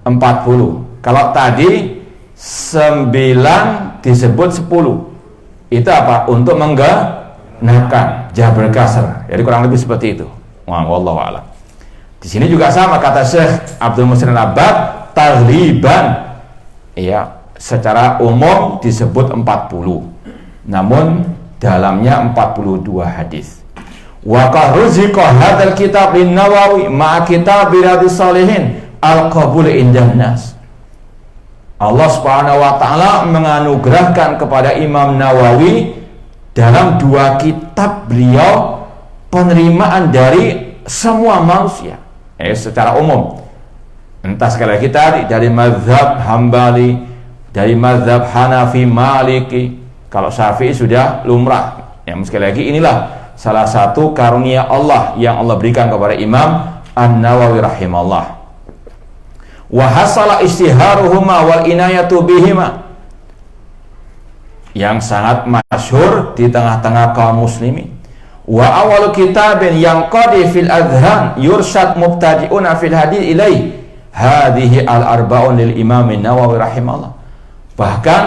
40. Kalau tadi 9 disebut 10, itu apa? Untuk menggenapkan jabr kasr. Jadi kurang lebih seperti itu. Wallahu a'lam. Di sini juga sama kata Syekh Abdul Muhsin Al-Abbad, taghliban. Iya, secara umum disebut 40. Namun dalamnya 42 hadis. Wa qarruziqa hadzal kitab lin-Nawawi ma'a kitab Riyadhus Shalihin al-qabul indan nas. Allah Subhanahu wa taala menganugerahkan kepada Imam Nawawi dalam 2 kitab beliau penerimaan dari semua manusia, secara umum. Entah sekali lagi tadi dari mazhab Hambali, dari mazhab Hanafi, Maliki. Kalau Syafi'i sudah lumrah. Sekali lagi inilah salah satu karunia Allah yang Allah berikan kepada Imam An-Nawawi rahimahullah. Wa hasala istiharuhuma wal inayatu bihima, yang sangat masyhur di tengah-tengah kaum muslimin. Wa awal kitabin yang qadi fil adhan yursyad mubtadi'una fil hadith ilaih hadhihi al-arba'un lil Imam An-Nawawi rahimahullah. Bahkan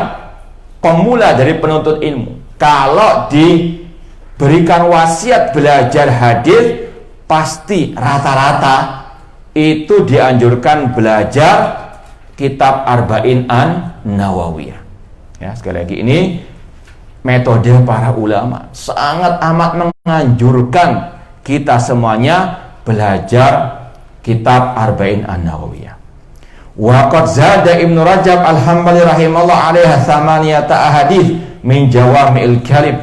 pemula dari penuntut ilmu kalau diberikan wasiat belajar hadis, pasti rata-rata itu dianjurkan belajar kitab Arba'in An-Nawawiyah. Ya, sekali lagi ini metode para ulama sangat amat menganjurkan kita semuanya belajar kitab Arba'in An-Nawawiyah. Wa qad zada Ibnu Rajab Al-Hambali rahimahullah alaiha thamaniyata ahadits min jawami'il kalim.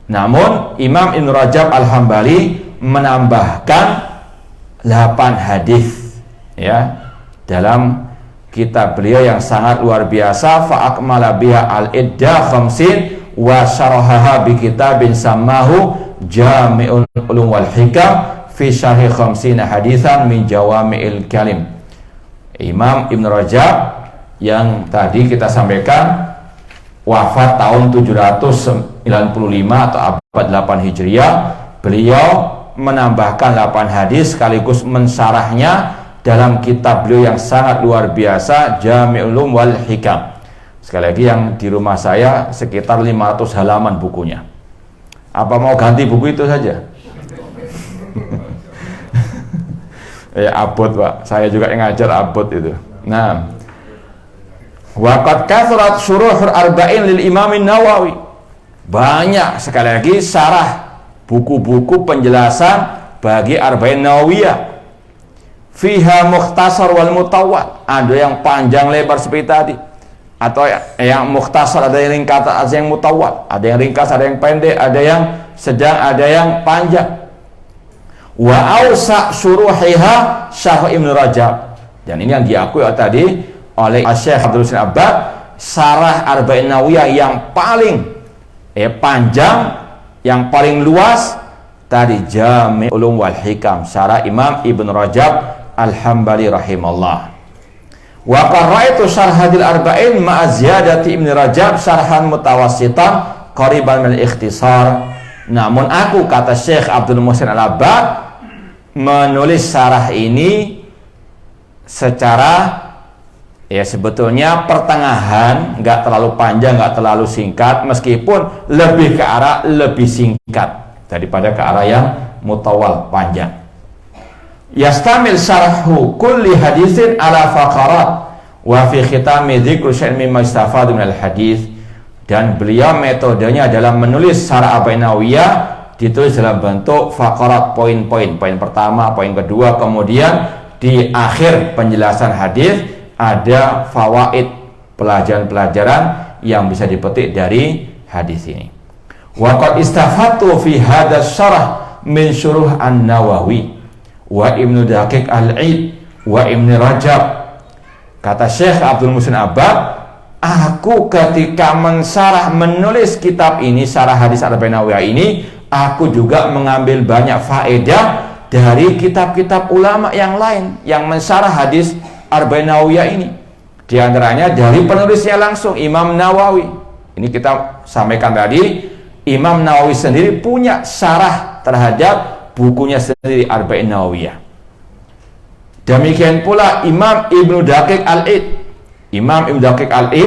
Namun Imam Ibnu Rajab Al-Hambali menambahkan 8 hadis ya dalam kitab beliau yang sangat luar biasa, fa akmala biha al-idda khamsin wa syarahaha bi kitabin samahu Jami'ul Ulum wal Hikam fi syarhi khamsina hadisan min jawami'il kalim. Imam Ibn Rajab yang tadi kita sampaikan wafat tahun 795 atau abad 8 Hijriah. Beliau menambahkan 8 hadis sekaligus mensyarahnya dalam kitab beliau yang sangat luar biasa, Jami'ul Ulum wal Hikam. Sekali lagi yang di rumah saya sekitar 500 halaman bukunya. Apa mau ganti buku itu saja? Ya abot Pak, saya juga yang ngajar abot itu. Nah, waqad kathrat syuruhul arba'in lil Imam Nawawi. Banyak sekali lagi syarah buku-buku penjelasan bagi Arba'in Nawawiyah. Fiha mukhtasar wal mutawwal. Ada yang panjang lebar seperti tadi, atau yang mukhtasar, ada yang ringkas, ada yang mutawwal, ada yang ringkas, ada yang pendek, ada yang sedang, ada yang panjang. Wa awsa' syuruhiha Syarh Ibnu Rajab, dan ini yang diakui tadi oleh Syekh Abdul Muhsin Al-Abbad, syarah Arba'in Nawawiyah yang paling panjang, yang paling luas tadi Jami' Ulum wal Hikam, syarah Imam Ibnu Rajab Al-Hambali rahimahullah. Wa qara'tu syarh hadil arba'in ma'a ziyadati Ibnu Rajab syarhan mutawassitan qariban min ikhtisar. Namun aku, kata Syekh Abdul Muhsin Al-Abbad, menulis syarah ini secara sebetulnya pertengahan, nggak terlalu panjang, nggak terlalu singkat, meskipun lebih ke arah lebih singkat daripada ke arah yang mutawal panjang. Yastamil syarhu kulli hadisin ala faqarat wa fi khitami dzikru syai'in mimma istafadu minal hadis. Dan beliau metodenya dalam menulis syarah Arba'in Nawawiyah ditulis dalam bentuk faqarat, poin-poin. Poin pertama, poin kedua, kemudian di akhir penjelasan hadis ada fawaid, pelajaran-pelajaran yang bisa dipetik dari hadis ini. Wa qad istafadtu fi hadzal syarah min syuruh An-Nawawi wa Ibnu Daqiq Al-Id wa Ibnu Rajab. Kata Syekh Abdul Muhsin Abbad, aku ketika menulis kitab ini, syarah hadis Arba'in Nawawiyah ini, aku juga mengambil banyak faedah dari kitab-kitab ulama yang lain yang mensyarah hadis Arba'in Nawawiyah ini. Di antaranya dari penulisnya langsung, Imam Nawawi. Ini kita sampaikan tadi, Imam Nawawi sendiri punya syarah terhadap bukunya sendiri Arba'in Nawawiyah. Demikian pula Imam Ibnu Daqiq Al-Id. Imam Ibnu Daqiq Al-Id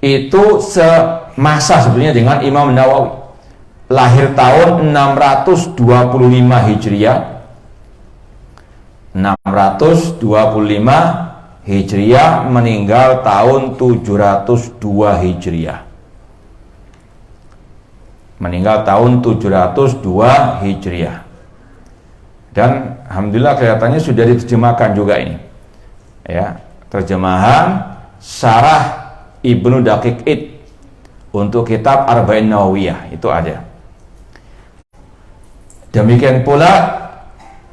itu semasa sebenarnya dengan Imam Nawawi. Lahir tahun 625 Hijriah. 625 Hijriah, meninggal tahun 702 Hijriah. Meninggal tahun 702 Hijriah. Dan alhamdulillah kelihatannya sudah diterjemahkan juga ini. Ya, terjemahan syarah Ibnu Daqiq Id untuk kitab Arba'in Nawawiyah itu ada. Demikian pula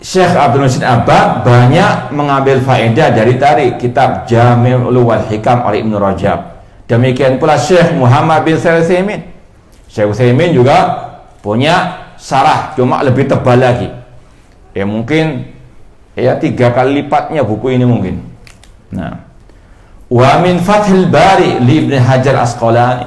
Syekh Abdul Muhsin Abbad banyak mengambil faedah dari kitab Jami'ul Ulum wal Hikam oleh Ibnu Rajab. Demikian pula Syekh Muhammad bin Shalih Al-Utsaimin. Syekh Utsaimin juga punya syarah, cuma lebih tebal lagi. Ya mungkin ya 3 kali lipatnya buku ini mungkin. Nah, wa min Fathil Bari li Ibnu Hajar Asqalani.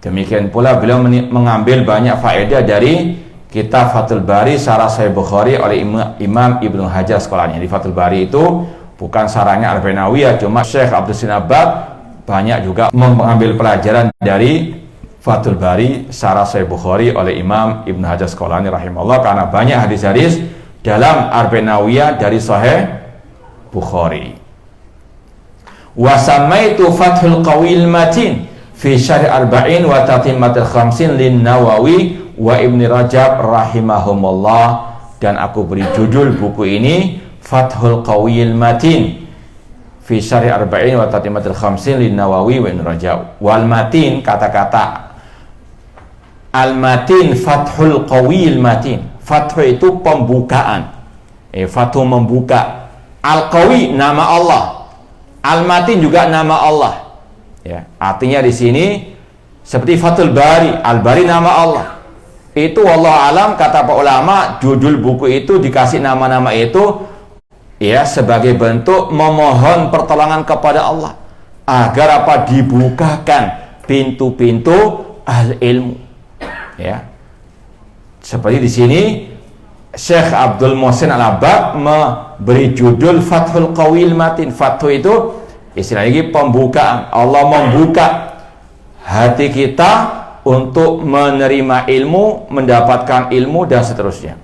Demikian pula beliau mengambil banyak faedah dari kitab Fathul Bari syarah Sahih Bukhari oleh Imam Ibnu Hajar Asqalani. Di Fathul Bari itu bukan syarahnya Arba'in Nawawiyah, cuma Syekh Abdul Muhsin Abbad banyak juga mengambil pelajaran dari Fathul Bari syarah Sahih Bukhari oleh Imam Ibnu Hajar Asqalani rahimahullah, karena banyak hadis-hadis dalam Arba'in Nawawiyah dari Sahih Bukhari. Wa samaitu Fathul Qawil Matin fi Syarh Arba'in wa Tatimmatul Khamsin lin Nawawi wa Ibnu Rajab rahimahumullah, dan aku beri judul buku ini Fathul Qawil Matin fi Syarh Arba'in wa Tatimmatul Khamsin lin Nawawi wa Ibnu Rajab. Wal Matin, kata-kata Al-Matin, Fathul Qawil Matin. Fathu itu pembukaan. Fathu membuka. Al-Qawi nama Allah. Al-Matin juga nama Allah. Ya, artinya di sini seperti Fathul Bari, Al-Bari nama Allah. Itu wallahu alam, kata para ulama, judul buku itu dikasih nama-nama itu ya sebagai bentuk memohon pertolongan kepada Allah agar apa, dibukakan pintu-pintu al-ilmu. Ya, seperti di sini Syekh Abdul Muhsin Al-Abbad memberi judul Fathul Qawil Matin. Fathu itu istilahnya pembukaan. Allah membuka hati kita untuk menerima ilmu, mendapatkan ilmu dan seterusnya.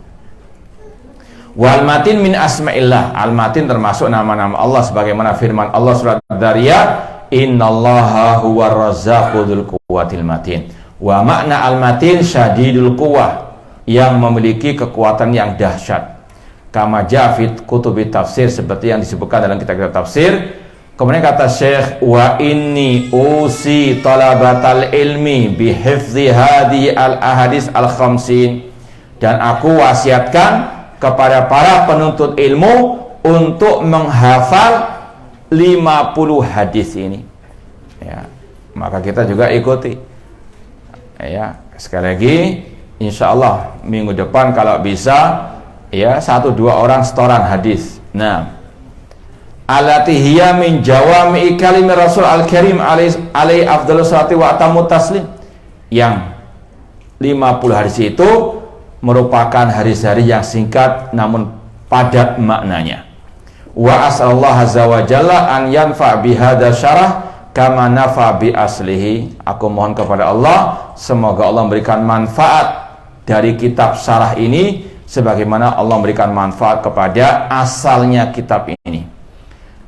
Wal Matin min asma'illah. Al-Matin termasuk nama-nama Allah sebagaimana firman Allah surat Dzariyat, innallaha huwar razzaqu dzul quwwatil matin. Wa makna al-matin syadidul quwwah, yang memiliki kekuatan yang dahsyat. Kama ja'fit kutubi tafsir, seperti yang disebutkan dalam kitab-kitab tafsir. Kemudian kata Syekh, wa inni usi talabatal ilmi bihifzi hadi al-ahadis al-khamsin, dan aku wasiatkan kepada para penuntut ilmu untuk menghafal 50 hadis ini. Ya, maka kita juga ikuti. Ya, sekali lagi insya Allah minggu depan kalau bisa ya 1-2 orang setoran hadis. Nah, allati hiya min jawami'i kalimir Rasul Al-Karim alaihi afdhalus salati wa atamut taslim, yang 50 hadis itu merupakan hadis-hadis yang singkat namun padat maknanya. Wa as'allahu azza wa jalla an yanfa bihadza syarah kama nafa bi aslihi. Aku mohon kepada Allah semoga Allah memberikan manfaat dari kitab syarah ini sebagaimana Allah memberikan manfaat kepada asalnya kitab ini.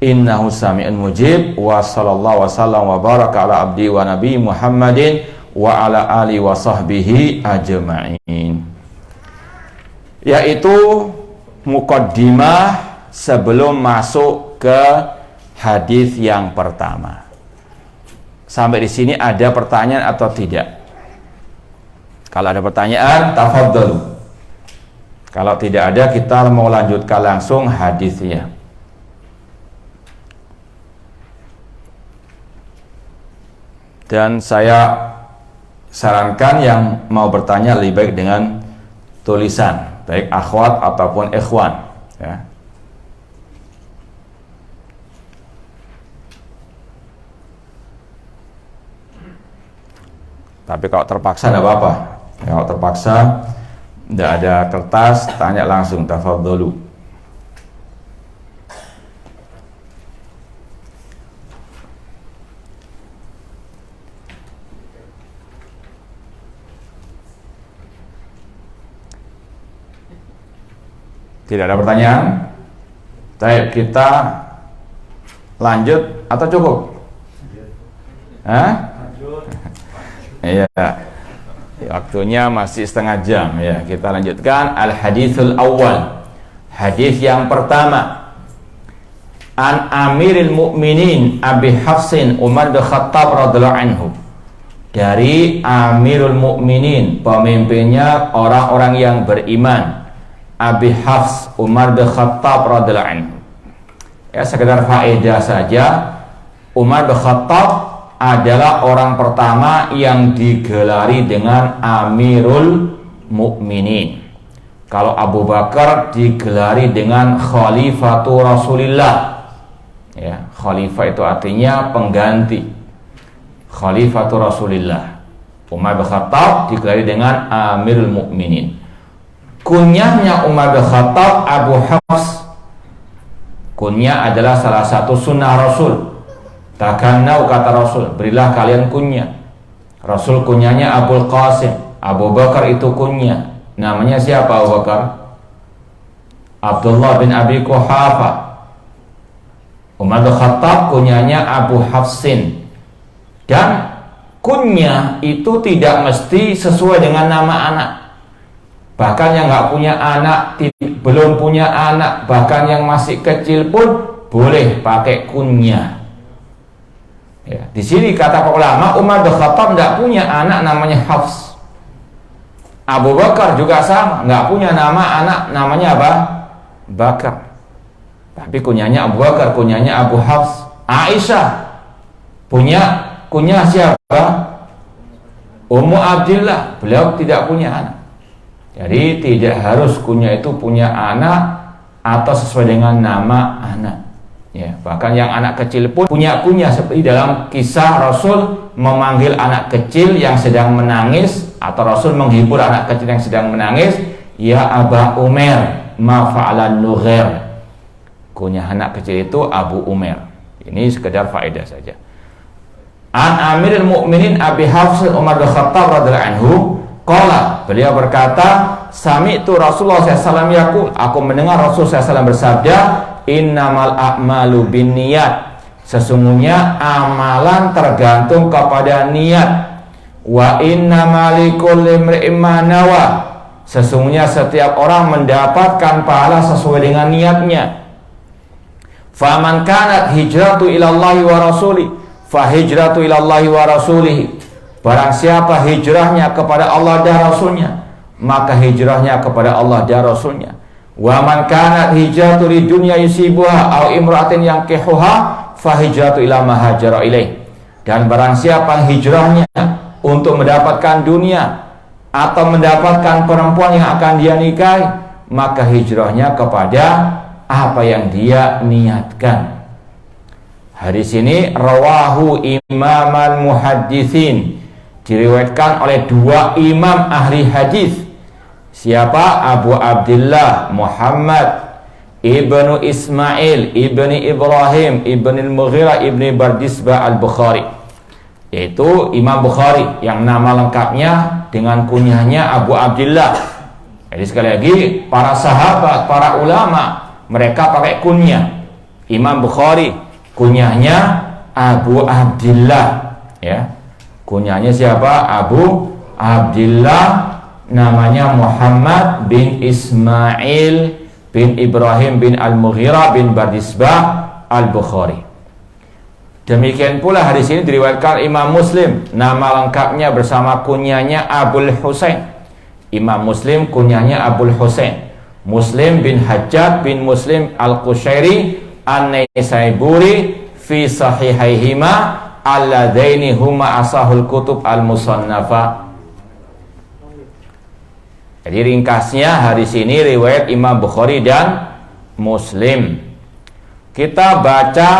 Innahu sami'un mujib wa sallallahu wa sallam wa baraka ala abdi wa nabi Muhammadin wa ala alihi wa sahbihi ajma'in. Yaitu muqaddimah sebelum masuk ke hadis yang pertama. Sampai di sini ada pertanyaan atau tidak? Kalau ada pertanyaan, tafadhalu. Kalau tidak ada, kita mau lanjutkan langsung hadisnya. Dan saya sarankan yang mau bertanya lebih baik dengan tulisan, baik akhwat ataupun ikhwan, ya. Tapi kalau terpaksa tidak apa-apa. Kalau terpaksa tidak ada kertas, tanya langsung, tafadholu. Tidak ada pertanyaan? Baik, kita lanjut atau cukup? Hah? Iya, waktunya masih setengah jam ya. Kita lanjutkan al-haditsul awal. Hadis yang pertama. An Amiril Mukminin Abi Hafsin Umar bin Khattab radhiyallahu anhu. Dari Amirul Mukminin, pemimpinnya orang-orang yang beriman, Abi Hafs Umar bin Khattab radhiyallahu anhu. Ya, sekedar faedah saja, Umar bin Khattab adalah orang pertama yang digelari dengan Amirul Mukminin. Kalau Abu Bakar digelari dengan Khalifatu Rasulillah. Ya, khalifah itu artinya pengganti. Khalifatu Rasulillah. Umar bin Khattab digelari dengan Amirul Mukminin. Kunyahnya Umar bin Khattab Abu Hafs. Kunyah adalah salah satu sunnah Rasul. Takannau, kata Rasul, berilah kalian kunyah. Rasul kunyahnya Abul Qasim. Abu Bakar itu kunyah. Namanya siapa Abu Bakar? Abdullah bin Abi Quhafa. Umar bin Khattab kunyahnya Abu Hafsin. Dan kunyah itu tidak mesti sesuai dengan nama anak. Bahkan yang nggak punya anak, belum punya anak, bahkan yang masih kecil pun boleh pakai kunyah. Ya, di sini kata para ulama, Umar bin Khattab tidak punya anak namanya Hafs. Abu Bakar juga sama, nggak punya nama anak namanya apa? Bakar. Tapi kunyahnya Abu Bakar, kunyahnya Abu Hafs. Aisyah punya kunyah siapa? Ummu Abdillah. Beliau tidak punya anak. Jadi tidak harus kunyah itu punya anak atau sesuai dengan nama anak. Ya, bahkan yang anak kecil pun punya kunyah, seperti dalam kisah Rasul memanggil anak kecil yang sedang menangis, atau Rasul menghibur anak kecil yang sedang menangis, ya Aba Umair ma fa'alan Nughair. Kunyah anak kecil itu Abu Umair. Ini sekedar faedah saja. An Amirul Mukminin Abi Hafs Umar bin Khattab radhiyallahu anhu qala, beliau berkata, sami'tu Rasulullah SAW yaqul, aku mendengar Rasul SAW bersabda, innamal a'malu binniyat, sesungguhnya amalan tergantung kepada niat. Wa innamal likulli imri'in ma nawa, sesungguhnya setiap orang mendapatkan pahala sesuai dengan niatnya. Faman kanat hijratu ilallahi wa rasuli fa hijratu ilallahi wa rasulihi, barang siapa hijrahnya kepada Allah dan Rasulnya, maka hijrahnya kepada Allah dan Rasulnya. Wa man kanat hijratu lidunya yusibuha aw imra'atin yankihuha fa hijratu ila ma hajara ilaih, dan barang siapa hijrahnya untuk mendapatkan dunia atau mendapatkan perempuan yang akan dia nikahi, maka hijrahnya kepada apa yang dia niatkan. Hadis ini rawahu Imam al-Muhadditsin, diriwayatkan oleh dua imam ahli hadis. Siapa? Abu Abdullah Muhammad ibnu Ismail ibni Ibrahim ibni al-Mughirah ibni Bardisbah al-Bukhari, yaitu Imam Bukhari yang nama lengkapnya dengan kunyahnya Abu Abdullah. Jadi sekali lagi, para sahabat, para ulama, mereka pakai kunyah. Imam Bukhari kunyahnya Abu Abdullah, ya. Kunyahnya siapa? Abu Abdullah, namanya Muhammad bin Ismail bin Ibrahim bin Al-Mughirah bin Bardisbah Al-Bukhari. Demikian pula hadis ini diriwayatkan Imam Muslim, nama lengkapnya bersama kunyahnya Abul Husain. Imam Muslim kunyahnya Abul Husain, Muslim bin Hajjaj bin Muslim Al-Qushairi An-Naisaburi fi sahihaihima alladzaini huma asahul kutub al-musannafa. Jadi ringkasnya hadis ini riwayat Imam Bukhari dan Muslim. Kita baca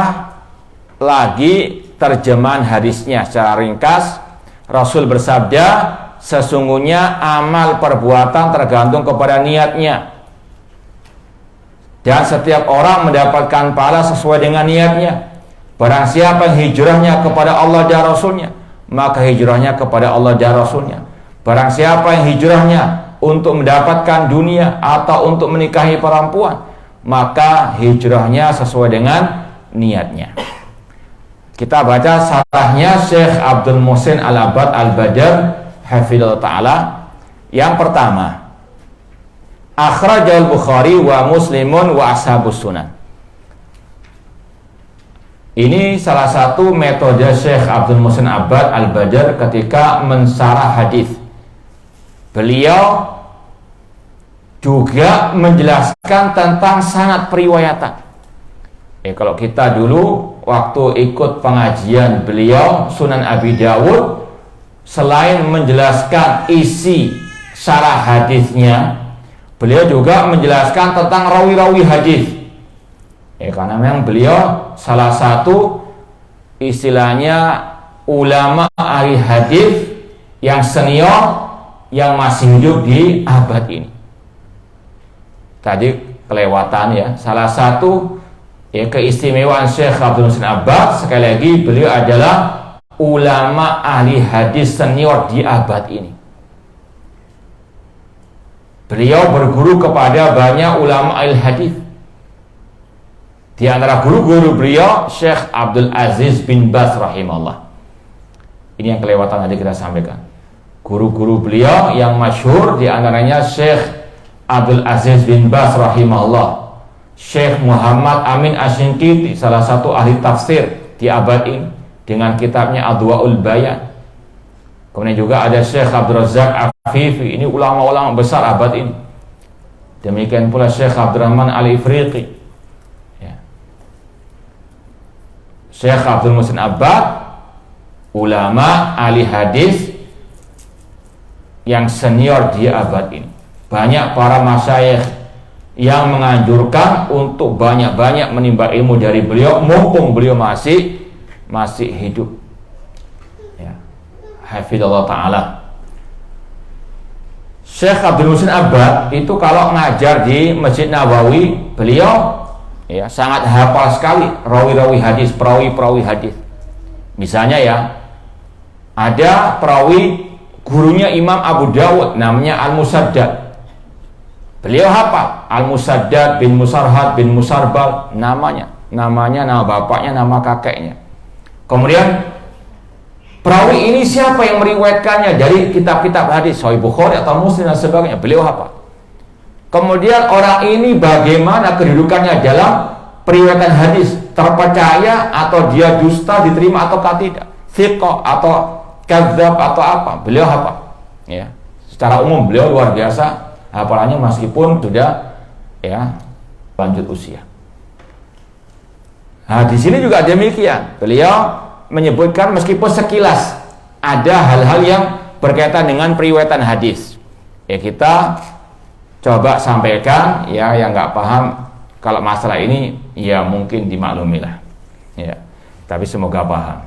lagi terjemahan hadisnya secara ringkas. Rasul bersabda, sesungguhnya amal perbuatan tergantung kepada niatnya, dan setiap orang mendapatkan pahala sesuai dengan niatnya. Barang siapa yang hijrahnya kepada Allah dan Rasulnya, maka hijrahnya kepada Allah dan Rasulnya. Barang siapa yang hijrahnya untuk mendapatkan dunia atau untuk menikahi perempuan, maka hijrahnya sesuai dengan niatnya. Kita baca sarahnya Syekh Abdul Muhsin Al-Abbad Al-Badr hafidhahullah ta'ala. Yang pertama, akhrajal Bukhari wa Muslimun wa ashabus sunan. Ini salah satu metode Syekh Abdul Muhsin Al-Abbad Al-Badr ketika mensarah hadis. Beliau juga menjelaskan tentang sanad periwayatan. Kalau kita dulu waktu ikut pengajian beliau Sunan Abi Dawud, selain menjelaskan isi syarah hadisnya, beliau juga menjelaskan tentang rawi-rawi hadis. Karena memang beliau salah satu istilahnya ulama ahli hadis yang senior yang masih hidup di abad ini. Tadi kelewatan ya, salah satu keistimewaan Syekh Abdul Muhsin Abbad, sekali lagi beliau adalah ulama ahli hadis senior di abad ini. Beliau berguru kepada banyak ulama ahli hadis. Di antara guru-guru beliau Syekh Abdul Aziz bin Baz rahimahullah. Ini yang kelewatan tadi kita sampaikan. Guru-guru beliau yang masyhur di antaranya Syekh Abdul Aziz bin Baz rahimahullah, Syekh Muhammad Amin Asy-Shinqiti, salah satu ahli tafsir di abad ini dengan kitabnya Adwaul Bayan. Kemudian juga ada Syekh Abdul Razak Afifi, ini ulama-ulama besar abad ini. Demikian pula Syekh Abdurrahman Al-Ifriqi, ya. Syekh Abdul Muhsin Abbad, ulama ahli hadis yang senior di abad ini. Banyak para masyayikh yang menganjurkan untuk banyak-banyak menimba ilmu dari beliau mumpung beliau masih hidup. Ya. Hafidhahullah ta'ala. Syekh Abdul Muhsin Abbad itu kalau ngajar di Masjid Nabawi, beliau ya sangat hafal sekali rawi-rawi hadis, perawi-perawi hadis. Misalnya ya, ada perawi gurunya Imam Abu Dawud namanya Al-Musaddad. Beliau hafal Al-Musaddad bin Musarhad bin Musarbal, namanya, nama bapaknya, nama kakeknya. Kemudian perawi ini siapa yang meriwayatkannya dari kitab-kitab hadis Sahih Bukhari atau Muslim dan sebagainya, beliau hafal. Kemudian orang ini bagaimana kedudukannya dalam periwayatan hadis, terpercaya atau dia dusta, diterima atau tidak, thiqah atau kadzdzab atau apa, beliau hafal. Ya, secara umum beliau luar biasa hafalannya meskipun sudah ya lanjut usia. Nah, di sini juga demikian. Beliau menyebutkan meskipun sekilas ada hal-hal yang berkaitan dengan periwayatan hadis. Ya, kita coba sampaikan ya, yang nggak paham kalau masalah ini ya mungkin dimaklumilah. Ya, tapi semoga paham.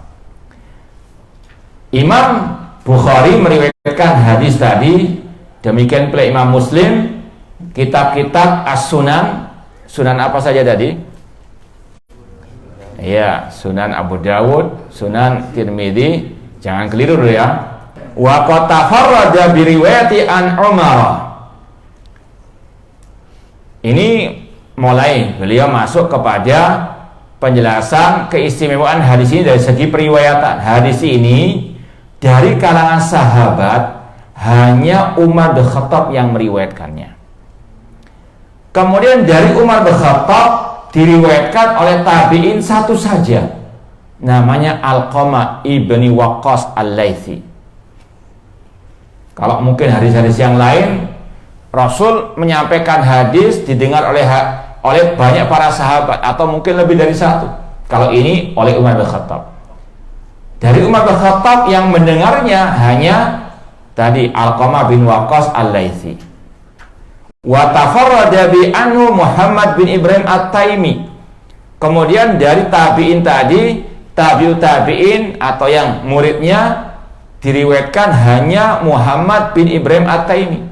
Imam Bukhari meriwayatkan hadis tadi, demikian pula Imam Muslim, kitab-kitab As-Sunan. Sunan apa saja tadi? Ya, Sunan Abu Dawud, Sunan Tirmidzi, jangan keliru dulu ya. Wa qad tafarrada bi riwayati an Umar. Ini mulai beliau masuk kepada penjelasan keistimewaan hadis ini dari segi periwayatan. Hadis ini dari kalangan sahabat hanya Umar bin Khattab yang meriwayatkannya. Kemudian dari Umar bin Khattab diriwayatkan oleh tabi'in satu saja, namanya Alqamah ibni Waqqas Al-Laitsi. Kalau mungkin hadis-hadis yang lain, Rasul menyampaikan hadis didengar oleh banyak para sahabat atau mungkin lebih dari satu. Kalau ini oleh Umar bin Khattab. Dari Umar bin Khattab yang mendengarnya hanya tadi Alqamah bin Waqqas Al-Laitsi. Wa tafarrada bi anhu Muhammad bin Ibrahim At-Taimi. Kemudian dari tabi'in tadi, tabi'ut tabi'in atau yang muridnya diriwayatkan hanya Muhammad bin Ibrahim At-Taimi.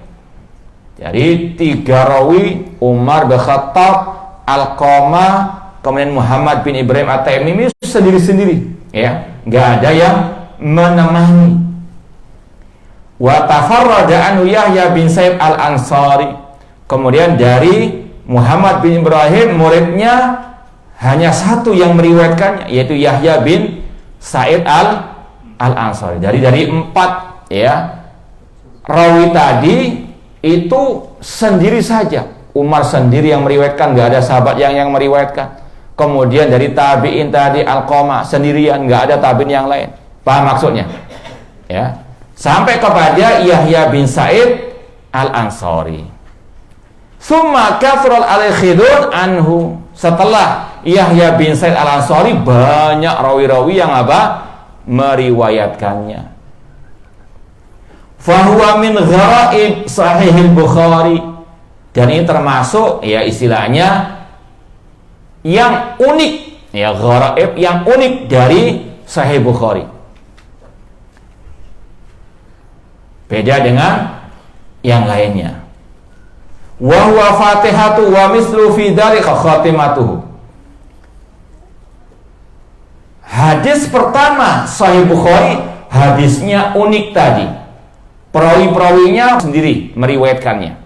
Jadi 3 rawi, Umar bin Khattab, Alqamah, kemudian Muhammad bin Ibrahim At-Taimi ini sendiri-sendiri, ya, nggak ada yang menemani. Wa tafarrada anhu Yahya bin Sa'id Al-Ansari. Kemudian dari Muhammad bin Ibrahim muridnya hanya satu yang meriwayatkannya, yaitu Yahya bin Sa'id Al-Ansari. Dari 4 ya rawi tadi itu sendiri saja. Umar sendiri yang meriwayatkan, nggak ada sahabat yang meriwayatkan. Kemudian dari tabi'in tadi Alqamah sendirian, nggak ada tabi'in yang lain. Paham maksudnya? Ya. Sampai kepada Yahya bin Sa'id Al-Ansari. Summa kathral al-khidun anhu. Setelah Yahya bin Sa'id Al-Ansari, banyak rawi-rawi yang meriwayatkannya. Fahuwa min gharaib Sahih Bukhari. Dan ini termasuk ya istilahnya yang unik, ya, gharaib yang unik dari Sahih Bukhari. Beda dengan yang lainnya. Wa huwa Fatihatu wa mislu fi dzalika khatimatuhu. Hadis pertama Sahih Bukhari, hadisnya unik tadi. Perawi-perawinya sendiri meriwayatkannya.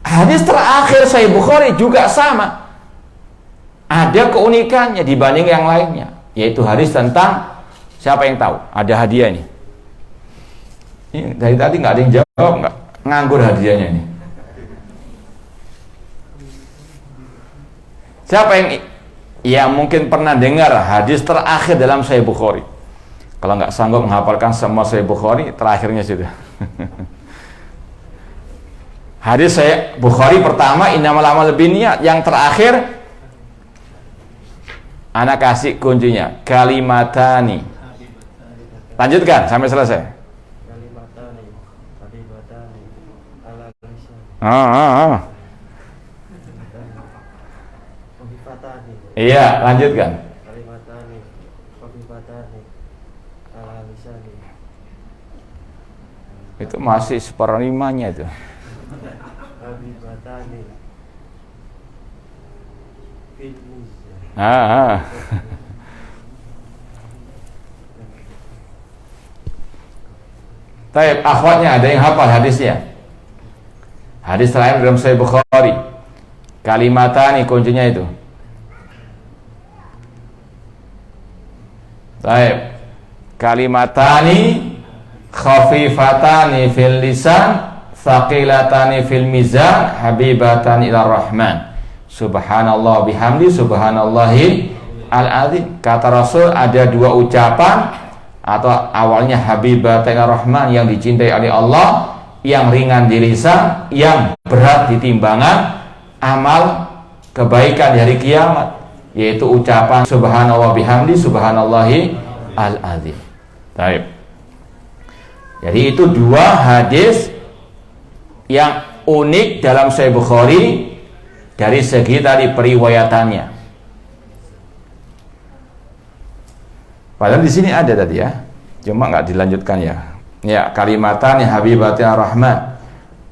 Hadis terakhir Sahih Bukhari juga sama. Ada keunikannya dibanding yang lainnya, yaitu hadis tentang, siapa yang tahu? Ada hadiah ini. Ini dari tadi nggak ada yang jawab, nggak nganggur hadiahnya ini. Siapa yang mungkin pernah dengar hadis terakhir dalam Sahih Bukhari? Kalau nggak sanggup menghafalkan semua Sahih Bukhari, terakhirnya sudah. Hadis Sahih Bukhari pertama innamal a'malu binniyat, yang terakhir anak kasih kuncinya, kalimatani. Lanjutkan sampai selesai. Kalimatani, kalimatani, ala lisan. Iya, lanjutkan. Kalimatani, kalimatani, ala lisan. Itu masih 1/5-nya itu. Kalimatani. Taib, akhwatnya ada yang hafal hadisnya? Hadis terakhir dalam Sahih Bukhari, kalimatani kuncinya itu. Taib, kalimatani khafifatani fil lisan, thaqilatani fil mizan, habibatani ila rahman. Subhanallah bihamdi, subhanallahi al-azim. Kata Rasul ada 2 ucapan, atau awalnya habibatan ila rahman, yang dicintai oleh Allah, yang ringan di lisan, yang berat di timbangan amal kebaikan di hari kiamat, yaitu ucapan subhanallah bihamdi, subhanallahi al-azim. Baik. Jadi itu 2 hadis yang unik dalam Sahih Bukhari dari segi tadi periwayatannya. Padahal di sini ada tadi ya, cuma nggak dilanjutkan ya. Ya, kalimatan habibatir rahman.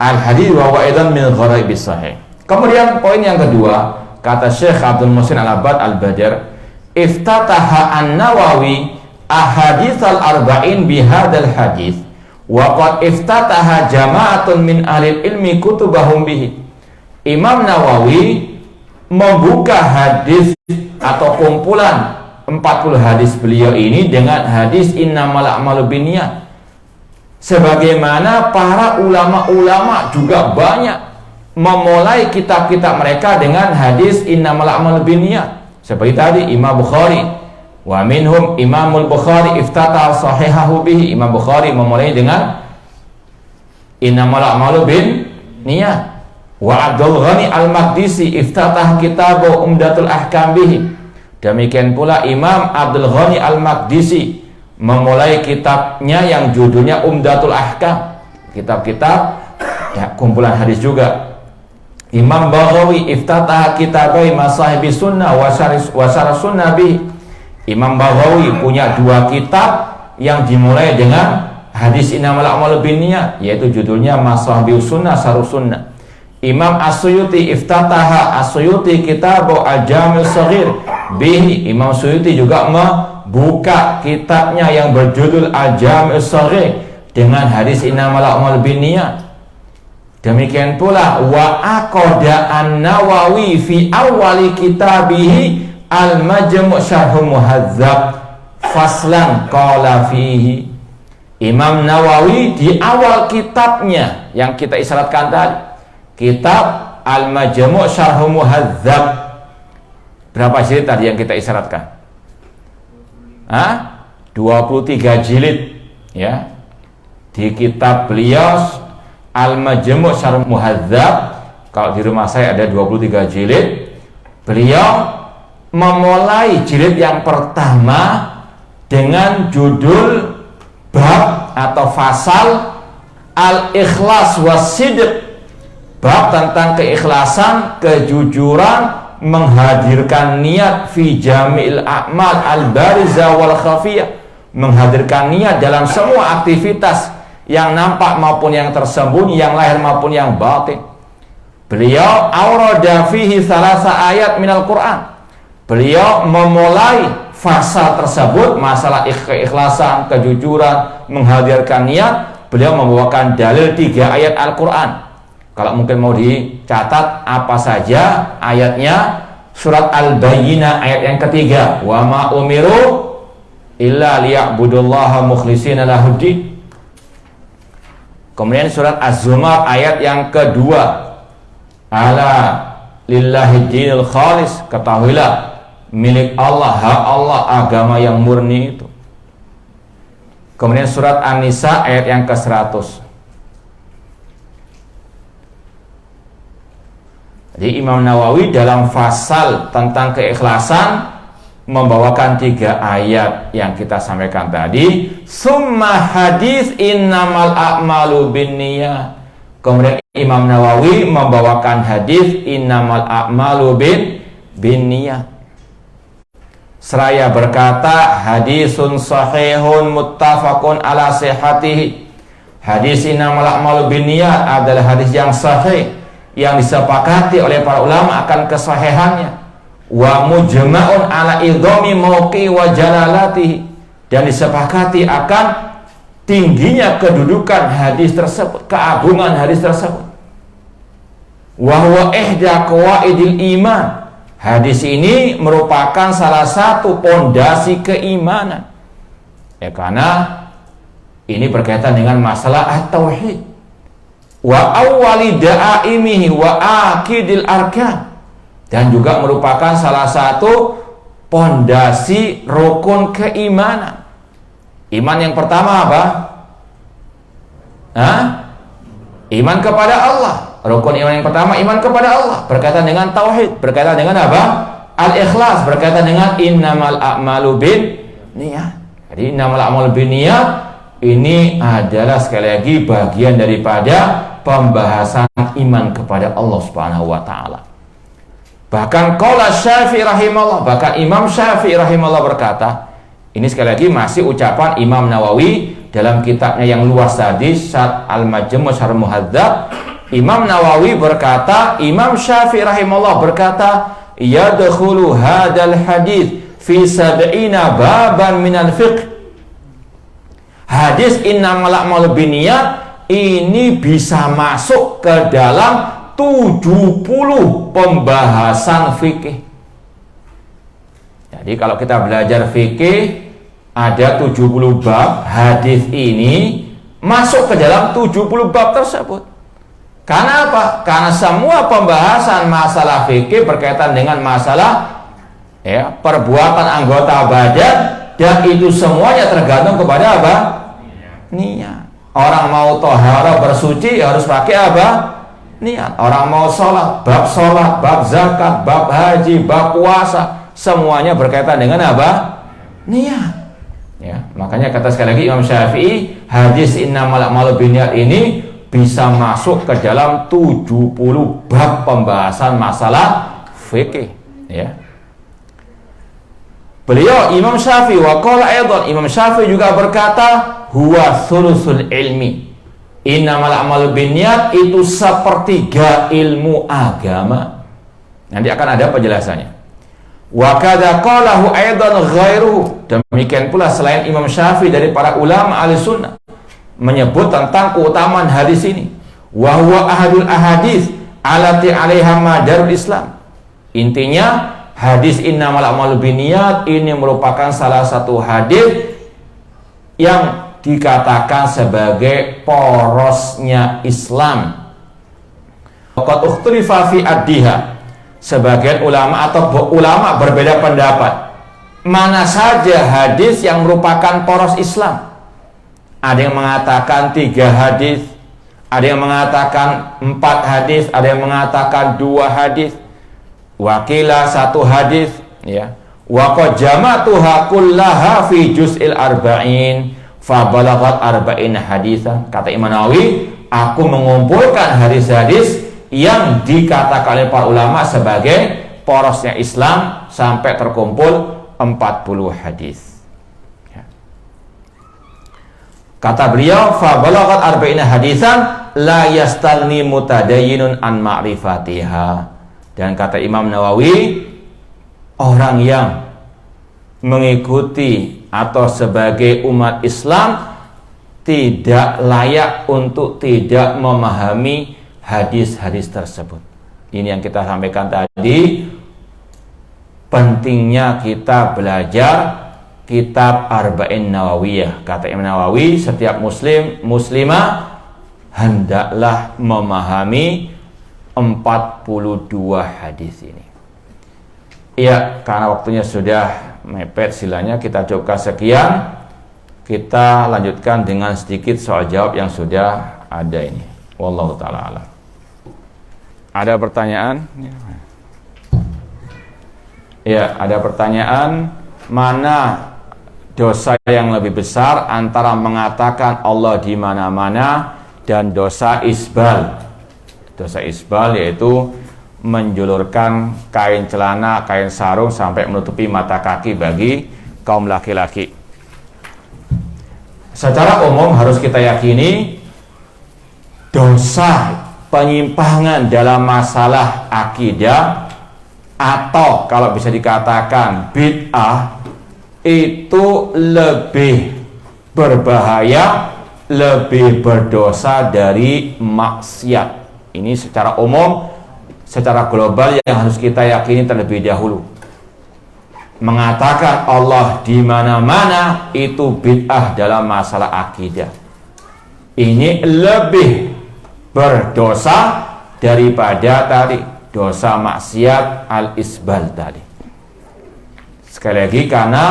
Al-hadits wa aidan min gharaibis sahih. Kemudian poin yang kedua, kata Syekh Abdul Muhsin Al-Abbad Al-Badr, iftataha An-Nawawi ahadits al-arba'in bihadzal hadits wa qad iftataha jama'atun min ahli ilmi kutubahum bihi. Imam Nawawi membuka hadis atau kumpulan 40 hadis beliau ini dengan hadis innamal a'malu binniyat. Sebagaimana para ulama-ulama juga banyak memulai kitab-kitab mereka dengan hadis innamal a'malu binniyat. Seperti tadi Imam Bukhari, wa minhum Imamul Bukhari iftataha sahihahu bihi. Imam Bukhari memulai dengan innamal a'malu binniyat. Wa Abdul Ghani Al-Maqdisi iftatah kitabu Umdatul Ahkam bihi. Demikian pula Imam Abdul Ghani Al-Maqdisi memulai kitabnya yang judulnya Umdatul Ahkam, kitab-kitab ya, kumpulan hadis juga. Imam Baghawi iftataha kitabai masahibi sunnah wa syarah sunnah bih. Imam Baghawi punya 2 kitab yang dimulai dengan hadis innamal a'malu binniyat, yaitu judulnya Masahibi Sunnah Syarh Sunnah. Imam As-Suyuti iftataha As-Suyuti kitabu Al-Jami' Shaghir bihi. Imam Suyuti juga membuka kitabnya yang berjudul Al-Jami' Shaghir dengan hadis innamal a'malu binniyat. Demikian pula wa aqada An-Nawawi fi awali kitabihi Al-Majmu' Syarh Muhadzab faslan qala fihi. Imam Nawawi di awal kitabnya yang kita isyaratkan tadi, kitab Al-Majmu' Syarh Muhadzab, berapa jilid tadi yang kita isyaratkan? 23 jilid ya. Di kitab beliau Al-Majmu' Syarh Muhadzab, kalau di rumah saya ada 23 jilid. Beliau memulai jilid yang pertama dengan judul bab atau fasal Al-Ikhlas was-Sidq, bab tentang keikhlasan, kejujuran, menghadirkan niat fi jami'il a'mal al-bariza wal khafiyah, menghadirkan niat dalam semua aktivitas yang nampak maupun yang tersembunyi, yang lahir maupun yang batin. Beliau awrada fihi salasa ayat minal Quran. Beliau memulai fasal tersebut, masalah keikhlasan, kejujuran, menghadirkan niat. Beliau membawakan dalil 3 ayat Al-Quran. Kalau mungkin mau dicatat apa saja ayatnya, surat Al-Bayyinah ayat yang ketiga, wa ma umiru illa liya'budullaha mukhlishina lahuddin. Kemudian surat Az-Zumar ayat yang kedua, ala lillahi dinul khalis, ketahuilah milik Allah, hak Allah, agama yang murni itu. Kemudian surat An-Nisa ayat yang ke-100. Jadi Imam Nawawi dalam fasal tentang keikhlasan membawakan 3 ayat yang kita sampaikan tadi. Summa hadis innamal a'malu binniyat. Kemudian Imam Nawawi membawakan hadis innamal a'malu binniyat. Seraya berkata hadisun sahihun muttafaqun ala sihhatihi. Hadis innamal a'malu binniyat adalah hadis yang sahih yang disepakati oleh para ulama akan kesahihannya. Wa mujma'un ala idhami mauqi wa jalalatihi, dan disepakati akan tingginya kedudukan hadis tersebut, keagungan hadis tersebut. Wa huwa ihda qawaidil iman. Hadis ini merupakan salah satu pondasi keimanan. Ya, karena ini berkaitan dengan masalah at-tauhid. Wa awwali da'aimihi wa akidil arkan, dan juga merupakan salah satu pondasi rukun keimanan. Iman yang pertama apa? Iman kepada Allah. Rukun iman yang pertama iman kepada Allah, berkaitan dengan tauhid, berkaitan dengan apa? Al-ikhlas, berkaitan dengan innamal a'malu binniyat. Jadi innamal a'malu binniyat ini adalah sekali lagi bagian daripada pembahasan iman kepada Allah Subhanahu wa taala. Bahkan qala Syafi'i rahimahullah, bahkan Imam Syafi'i rahimahullah berkata, ini sekali lagi masih ucapan Imam Nawawi dalam kitabnya yang luas tadi, Syarh Al-Majmu' Syarh Muhadzab. Imam Nawawi berkata, Imam Syafi'i rahimahullah berkata, yadkhulu hadzal hadits fi 70 baban minal fiqh. Hadis innamal a'malu binniyat ini bisa masuk ke dalam 70 pembahasan fikih. Jadi kalau kita belajar fikih ada 70 bab, hadis ini masuk ke dalam 70 bab tersebut. Karena apa? Karena semua pembahasan masalah fikih berkaitan dengan masalah perbuatan anggota badan, dan itu semuanya tergantung kepada apa? Niat. Orang mau tohara bersuci harus pakai apa? Niat. Orang mau sholat, bab zakat, bab haji, bab puasa, semuanya berkaitan dengan apa? Niat. Ya, makanya kata sekali lagi Imam Syafi'i, hadis innamal a'malu binniyat ini bisa masuk ke dalam 70 bab pembahasan masalah fikih, ya. Beliau Imam Syafi'i wa qala aidan, Imam Syafi'i juga berkata, huwa thulusul ilmi. Innamal a'malu binniyat itu sepertiga ilmu agama. Nanti akan ada penjelasannya. Wa kadza qalahu aidan ghairuhu. Demikian pula selain Imam Syafi'i dari para ulama Ahlussunnah menyebut tentang keutamaan hadis ini. Wa huwa ahadul ahadits alati 'alaiha madarul Islam. Intinya hadis innamal a'malu binniyat ini merupakan salah satu hadis yang dikatakan sebagai porosnya Islam. Qad ukhtalifa fi addiha. Sebagian ulama atau ulama berbeda pendapat. Mana saja hadis yang merupakan poros Islam? Ada yang mengatakan 3 hadis, ada yang mengatakan 4 hadis, ada yang mengatakan 2 hadis. Wakilah 1 hadis, ya. Wa qad jama'tuha kullaha fi juz'il arba'in fa balaghat arba'in hadisan. Kata Imam Nawawi, aku mengumpulkan hadis-hadis yang dikatakan oleh para ulama sebagai porosnya Islam sampai terkumpul 40 hadis. Ya. Kata beliau, fa balaghat arba'ina hadisan la yastalni mutadayyinun an ma'rifatiha. Dan kata Imam Nawawi, orang yang mengikuti atau sebagai umat Islam tidak layak untuk tidak memahami hadis-hadis tersebut. Ini yang kita sampaikan tadi, pentingnya kita belajar kitab Arba'in Nawawiyah. Kata Imam Nawawi, setiap muslim, muslimah hendaklah memahami 42 hadis ini. Ya, karena waktunya sudah mepet, silanya kita cukupkan sekian. Kita lanjutkan dengan sedikit soal jawab yang sudah ada ini. Wallahu ta'ala alam. Ada pertanyaan? Ya, ada pertanyaan, mana dosa yang lebih besar antara mengatakan Allah di mana-mana dan dosa isbal? Dosa isbal yaitu menjulurkan kain celana, kain sarung sampai menutupi mata kaki bagi kaum laki-laki. Secara umum harus kita yakini dosa penyimpangan dalam masalah akidah atau kalau bisa dikatakan bid'ah itu lebih berbahaya, lebih berdosa dari maksiat. Ini secara umum, secara global yang harus kita yakini terlebih dahulu. Mengatakan Allah di mana-mana itu bid'ah dalam masalah akidah. Ini lebih berdosa daripada tadi dosa maksiat al-isbal tadi. Sekali lagi, karena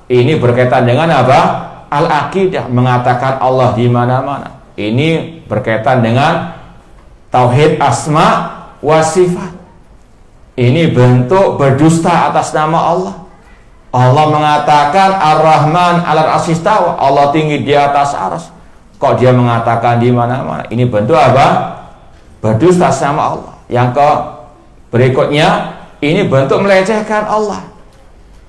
ini berkaitan dengan apa? Al-aqidah, mengatakan Allah di mana-mana. Ini berkaitan dengan tauhid asma wa sifat. Ini bentuk berdusta atas nama Allah. Allah mengatakan Ar-Rahman 'alal 'arsy istawa, Allah tinggi di atas arsy. Kok dia mengatakan di mana-mana? Ini bentuk apa? Berdusta atas nama Allah. Yang berikutnya, ini bentuk melecehkan Allah.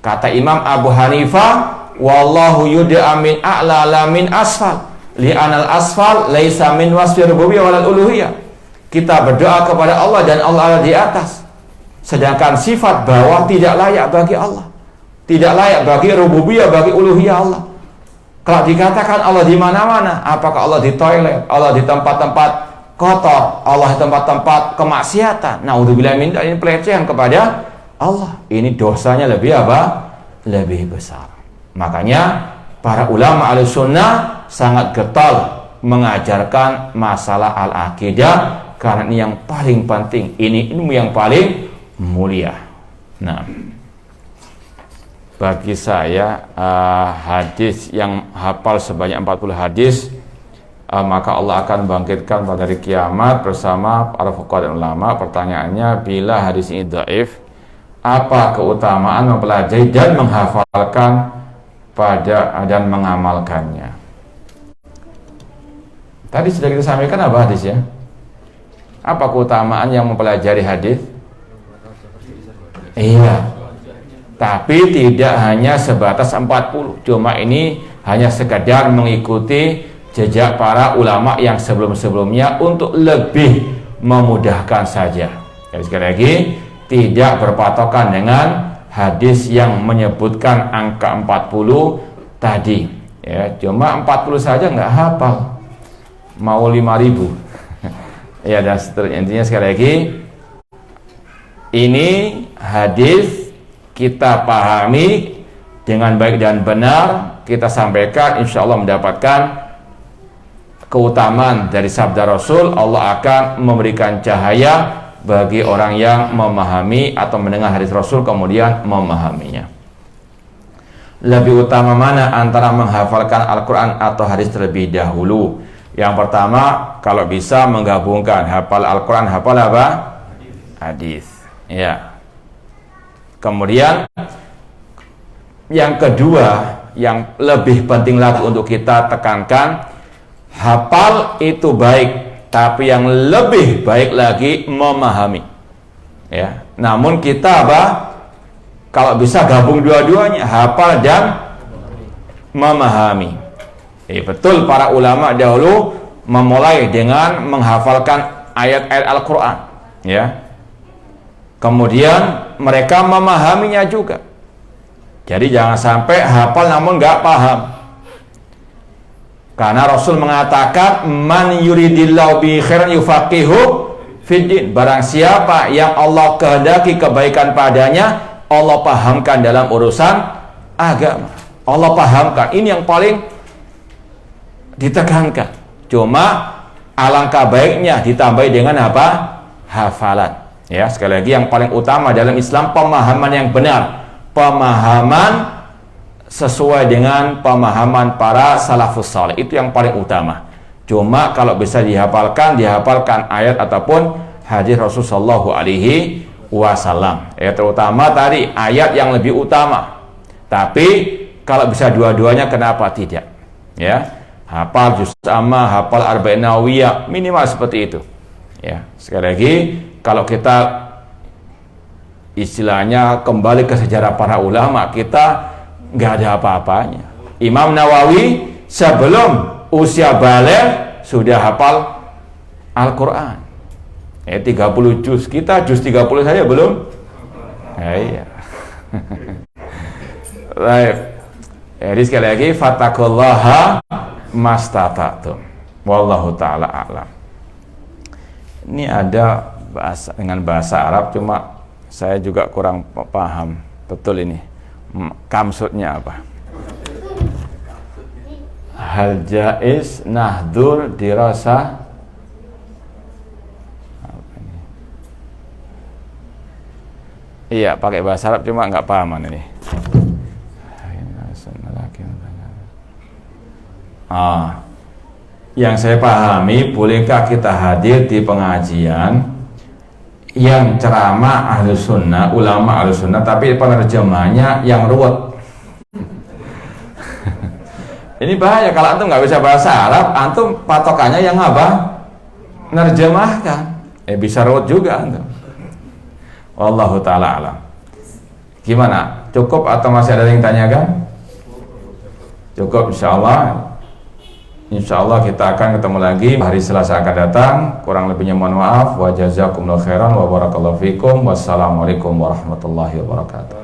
Kata Imam Abu Hanifah, wallahu yud'a min a'la la min asfal, li'anal asfal laisa min wasfi rububiyyah walal uluhiyah. Kita berdoa kepada Allah dan Allah ada di atas, sedangkan sifat bawah tidak layak bagi Allah, tidak layak bagi rububiyah, bagi uluhiyah Allah. Kalau dikatakan Allah di mana-mana, apakah Allah di toilet, Allah di tempat-tempat kotor, Allah di tempat-tempat kemaksiatan? Naudzubillah min dzalik, ini pelecehan kepada Allah. Ini dosanya lebih apa? Lebih besar. Makanya para ulama Ahlussunnah sangat getol mengajarkan masalah al-aqidah, karena ini yang paling penting, ini ilmu yang paling mulia. Nah, bagi saya hadis yang hafal sebanyak 40 hadis, maka Allah akan bangkitkan pada hari kiamat bersama para fuqaha dan ulama. Pertanyaannya, bila hadis ini dhaif, apa keutamaan mempelajari dan menghafalkan dan mengamalkannya. Tadi sudah kita sampaikan apa hadis ya? Apa keutamaan yang mempelajari hadis? Iya. Tapi tidak hanya sebatas 40. Cuma ini hanya sekedar mengikuti jejak para ulama yang sebelum-sebelumnya untuk lebih memudahkan saja. Jadi sekali lagi, tidak berpatokan dengan hadis yang menyebutkan angka 40 tadi. Ya, cuma 40 saja nggak hafal. Mau 5.000. Ya, dan seterusnya. Intinya sekali lagi, ini hadis kita pahami dengan baik dan benar, kita sampaikan, insya Allah mendapatkan keutamaan dari sabda Rasul. Allah akan memberikan cahaya bagi orang yang memahami atau mendengar hadis Rasul kemudian memahaminya. Lebih utama mana antara menghafalkan Al-Quran atau hadis terlebih dahulu? Yang pertama, kalau bisa menggabungkan hafal Al-Quran, hafal apa? Hadis. Ya. Kemudian yang kedua, yang lebih penting lagi untuk kita tekankan, hafal itu baik, tapi yang lebih baik lagi memahami. Ya. Namun kita apa? Kalau bisa gabung dua-duanya, hafal dan memahami. Betul, para ulama dahulu memulai dengan menghafalkan ayat-ayat Al-Quran. Ya. Kemudian mereka memahaminya juga. Jadi jangan sampai hafal namun nggak paham. Karena Rasul mengatakan, man yuridillahu bi khairan yufaqihu fiddin. Barang siapa yang Allah kehendaki kebaikan padanya, Allah pahamkan dalam urusan agama. Allah pahamkan. Ini yang paling ditekankan. Cuma alangkah baiknya ditambahi dengan apa? Hafalan. Ya, sekali lagi yang paling utama dalam Islam pemahaman yang benar. Pemahaman sesuai dengan pemahaman para salafus saleh, itu yang paling utama. Cuma kalau bisa dihafalkan ayat ataupun hadis Rasulullah sallallahu alaihi wasallam. Ya, terutama tadi ayat yang lebih utama. Tapi kalau bisa dua-duanya kenapa tidak? Ya, hafal juz amma, hafal arba'in nawawiyah, minimal seperti itu. Ya, sekali lagi kalau kita istilahnya kembali ke sejarah para ulama, kita nggak ada apa-apanya. Imam Nawawi sebelum usia baligh sudah hafal Al-Quran. 30 juz. Kita juz 30 saja belum? Iya. Baik. Jadi sekali lagi, fattaqullaha mastata'tum. Wallahu ta'ala a'lam. Ini ada dengan bahasa Arab, cuma saya juga kurang paham betul ini. Kamsudnya apa? Hal jaiz nahdur dirasa. Iya, pakai bahasa Arab cuma nggak pahaman ini. Yang saya pahami, bolehkah kita hadir di pengajian yang ceramah ahli sunnah, ulama ahli sunnah, tapi penerjemahnya yang ruwet. Ini bahaya kalau antum nggak bisa bahasa Arab, antum patokannya yang apa? Nerjemahkan. Bisa ruwet juga antum. Wallahu ta'ala alam. Gimana? Cukup atau masih ada yang tanyakan? Cukup, insyaallah. Insyaallah kita akan ketemu lagi hari Selasa akan datang. Kurang lebihnya mohon maaf. Wa jazakumullahu khairan wa barakallahu fikum. Wassalamualaikum warahmatullahi wabarakatuh.